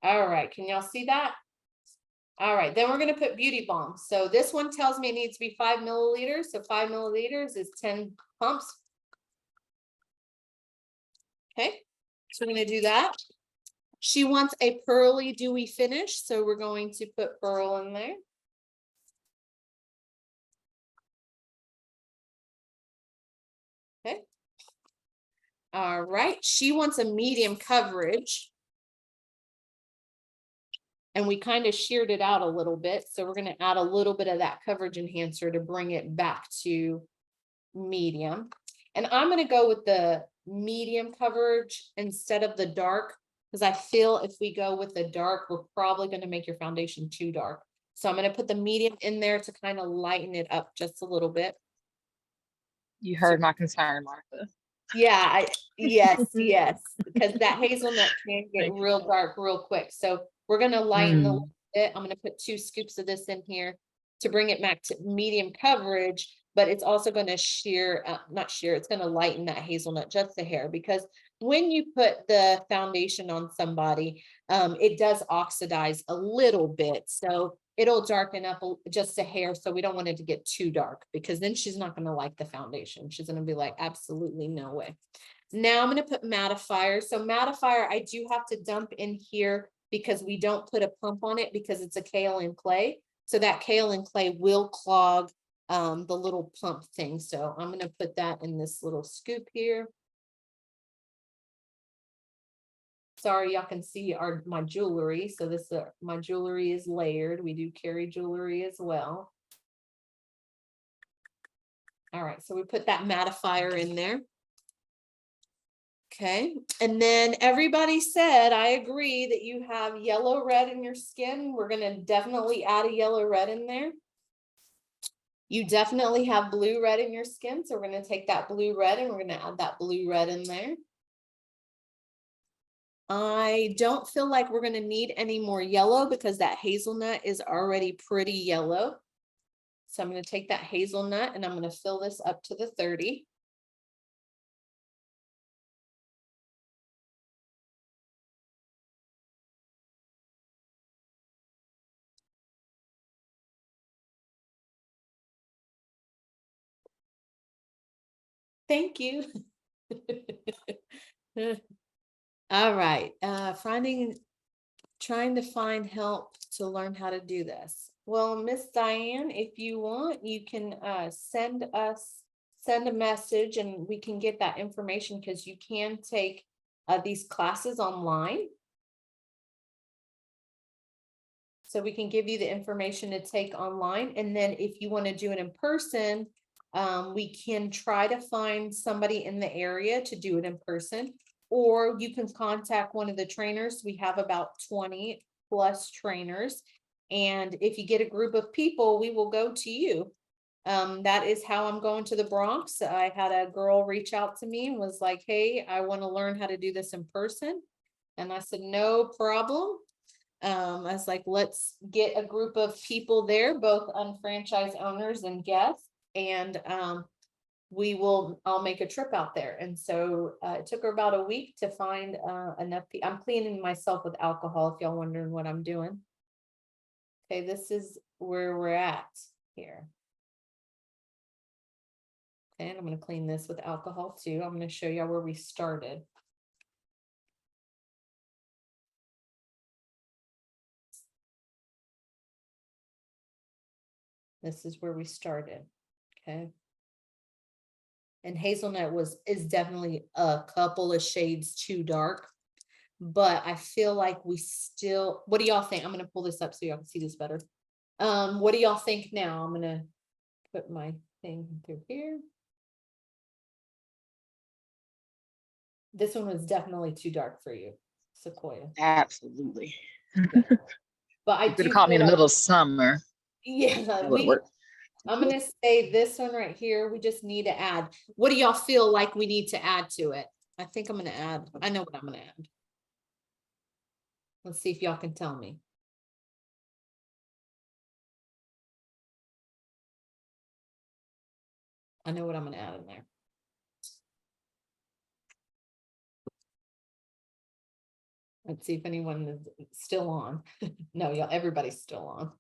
All right. Can y'all see that? All right. Then we're going to put beauty balm. So this one tells me it needs to be 5 milliliters. So 5 milliliters is 10 pumps. Okay. So we're going to do that. She wants a pearly dewy finish. So we're going to put pearl in there. Okay. All right. She wants a medium coverage. And we kind of sheared it out a little bit. So we're going to add a little bit of that coverage enhancer to bring it back to medium. And I'm going to go with the medium coverage instead of the dark, because I feel if we go with the dark, we're probably going to make your foundation too dark. So I'm going to put the medium in there to kind of lighten it up just a little bit. You heard my concern, Martha. Yeah, yes, because that hazelnut can get Thank you. real dark real quick. So we're going to lighten a little bit. I'm going to put 2 scoops of this in here to bring it back to medium coverage, but it's also going to shear, not shear, it's going to lighten that hazelnut just a hair, because when you put the foundation on somebody, it does oxidize a little bit. So it'll darken up just a hair. So we don't want it to get too dark, because then she's not going to like the foundation. She's going to be like, absolutely no way. Now I'm going to put mattifier. So mattifier, I do have to dump in here because we don't put a pump on it because it's a kaolin clay. So that kaolin clay will clog the little pump thing. So I'm going to put that in this little scoop here. Sorry, y'all can see my jewelry. So this my jewelry is layered. We do carry jewelry as well. All right, so we put that mattifier in there. Okay, and then everybody said, I agree that you have yellow red in your skin. We're going to definitely add a yellow red in there. You definitely have blue red in your skin. So we're going to take that blue red and we're going to add that blue red in there. I don't feel like we're going to need any more yellow because that hazelnut is already pretty yellow. So I'm going to take that hazelnut and I'm going to fill this up to the 30. Thank you. All right. Trying to find help to learn how to do this. Well, Miss Diane, if you want, you can send a message and we can get that information, because you can take these classes online. So we can give you the information to take online. And then if you want to do it in person, we can try to find somebody in the area to do it in person, or you can contact one of the trainers. We have about 20 plus trainers. And if you get a group of people, we will go to you. That is how I'm going to the Bronx. I had a girl reach out to me and was like, hey, I want to learn how to do this in person. And I said, no problem. I was like, let's get a group of people there, both unfranchised owners and guests, and I'll make a trip out there. And so it took her about a week to find enough. I'm cleaning myself with alcohol, if y'all wondering what I'm doing. Okay, this is where we're at here. And I'm going to clean this with alcohol too. I'm going to show y'all where we started. This is where we started. Okay. And hazelnut is definitely a couple of shades too dark. But I feel like we still, what do y'all think? I'm gonna pull this up so y'all can see this better. What do y'all think now? I'm gonna put my thing through here. This one was definitely too dark for you, Sequoia. Absolutely. But I You could have do caught me feel in the like, middle of summer. yeah, It would have worked. I'm gonna say this one right here, we just need to add. What do y'all feel like we need to add to it? I think I'm gonna add, I know what I'm gonna add. Let's see if y'all can tell me. I know what I'm gonna add in there. Let's see if anyone is still on. No, y'all, everybody's still on.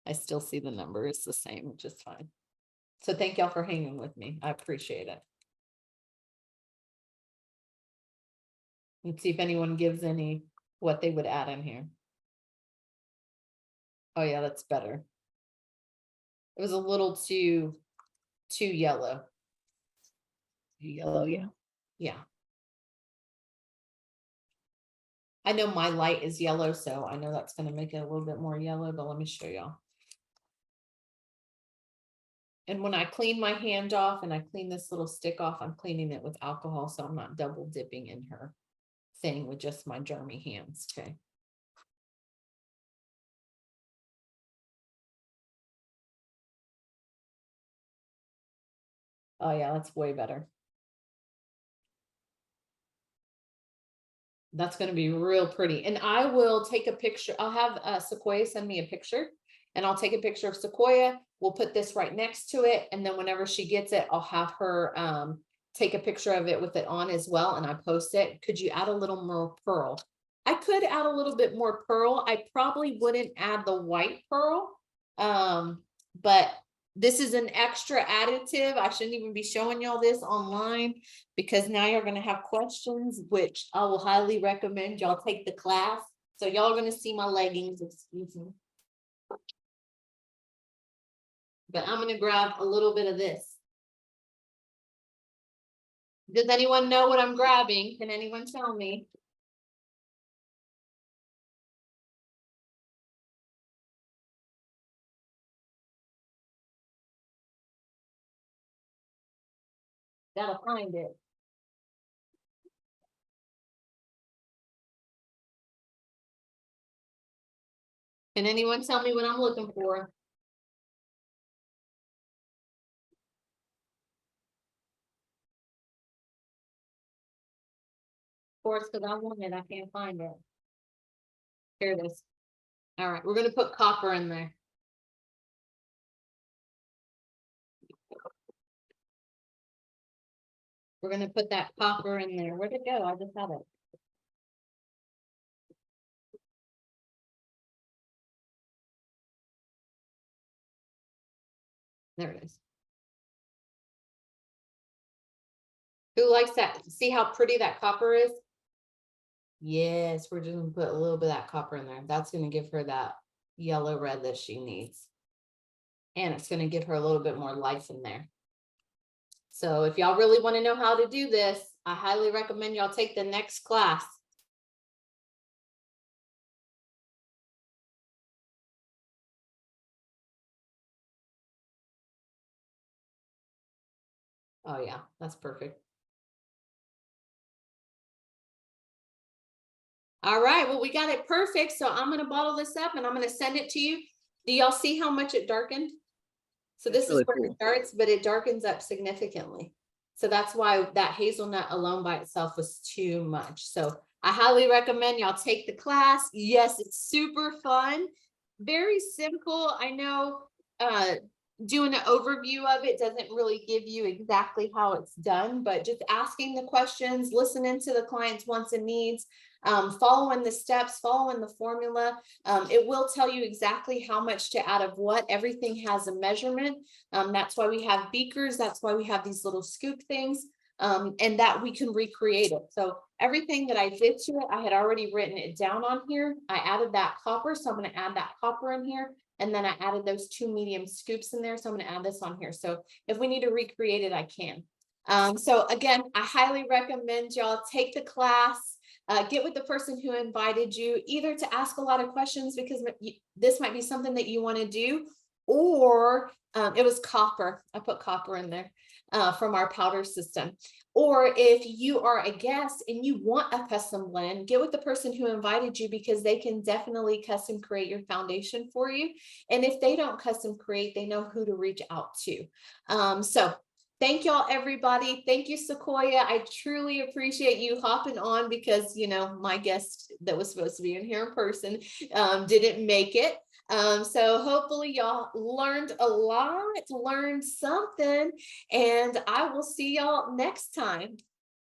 I still see the number is the same, which is fine. So thank y'all for hanging with me. I appreciate it. Let's see if anyone gives any what they would add in here. Oh yeah, that's better. It was a little too yellow. Yellow, yeah. Yeah. I know my light is yellow, so I know that's going to make it a little bit more yellow, but let me show y'all. And when I clean my hand off and I clean this little stick off, I'm cleaning it with alcohol, so I'm not double dipping in her thing with just my germy hands. Okay. Oh yeah, that's way better. That's going to be real pretty. And I will take a picture. I'll have Sequoia send me a picture and I'll take a picture of Sequoia. We'll put this right next to it. And then whenever she gets it, I'll have her take a picture of it with it on as well. And I post it. Could you add a little more pearl? I could add a little bit more pearl. I probably wouldn't add the white pearl. But this is an extra additive. I shouldn't even be showing y'all this online because now you're going to have questions, which I will highly recommend y'all take the class. So y'all are going to see my leggings, excuse me. But I'm going to grab a little bit of this. Does anyone know what I'm grabbing? Can anyone tell me? Gotta find it. Can anyone tell me what I'm looking for? Of course, because I want it, I can't find it. Here it is. All right, we're gonna put copper in there. We're gonna put that copper in there. Where'd it go? I just had it. There it is. Who likes that? See how pretty that copper is? Yes, we're just gonna put a little bit of that copper in there. That's gonna give her that yellow red that she needs. And it's gonna give her a little bit more life in there. So if y'all really want to know how to do this, I highly recommend y'all take the next class. Oh yeah, that's perfect. All right, well, we got it perfect. So I'm gonna bottle this up and I'm gonna send it to you. Do y'all see how much it darkened? So this is Really where cool. it starts, but it darkens up significantly. So that's why that hazelnut alone by itself was too much. So I highly recommend y'all take the class. Yes, it's super fun, very simple. I know doing an overview of it doesn't really give you exactly how it's done, but just asking the questions, listening to the client's wants and needs, following the steps, following the formula. It will tell you exactly how much to add of what. Everything has a measurement. That's why we have beakers. That's why we have these little scoop things. And that we can recreate it. So everything that I did to it, I had already written it down on here. I added that copper, so I'm going to add that copper in here. And then I added those 2 medium scoops in there. So I'm going to add this on here. So if we need to recreate it, I can. So again, I highly recommend y'all take the class. Get with the person who invited you, either to ask a lot of questions because this might be something that you want to do, or it was copper. I put copper in there from our powder system. Or if you are a guest and you want a custom blend, get with the person who invited you because they can definitely custom create your foundation for you. And if they don't custom create, they know who to reach out to. So thank y'all, everybody. Thank you, Sequoia. I truly appreciate you hopping on because, my guest that was supposed to be in here in person didn't make it. So hopefully y'all learned a lot, learned something, and I will see y'all next time.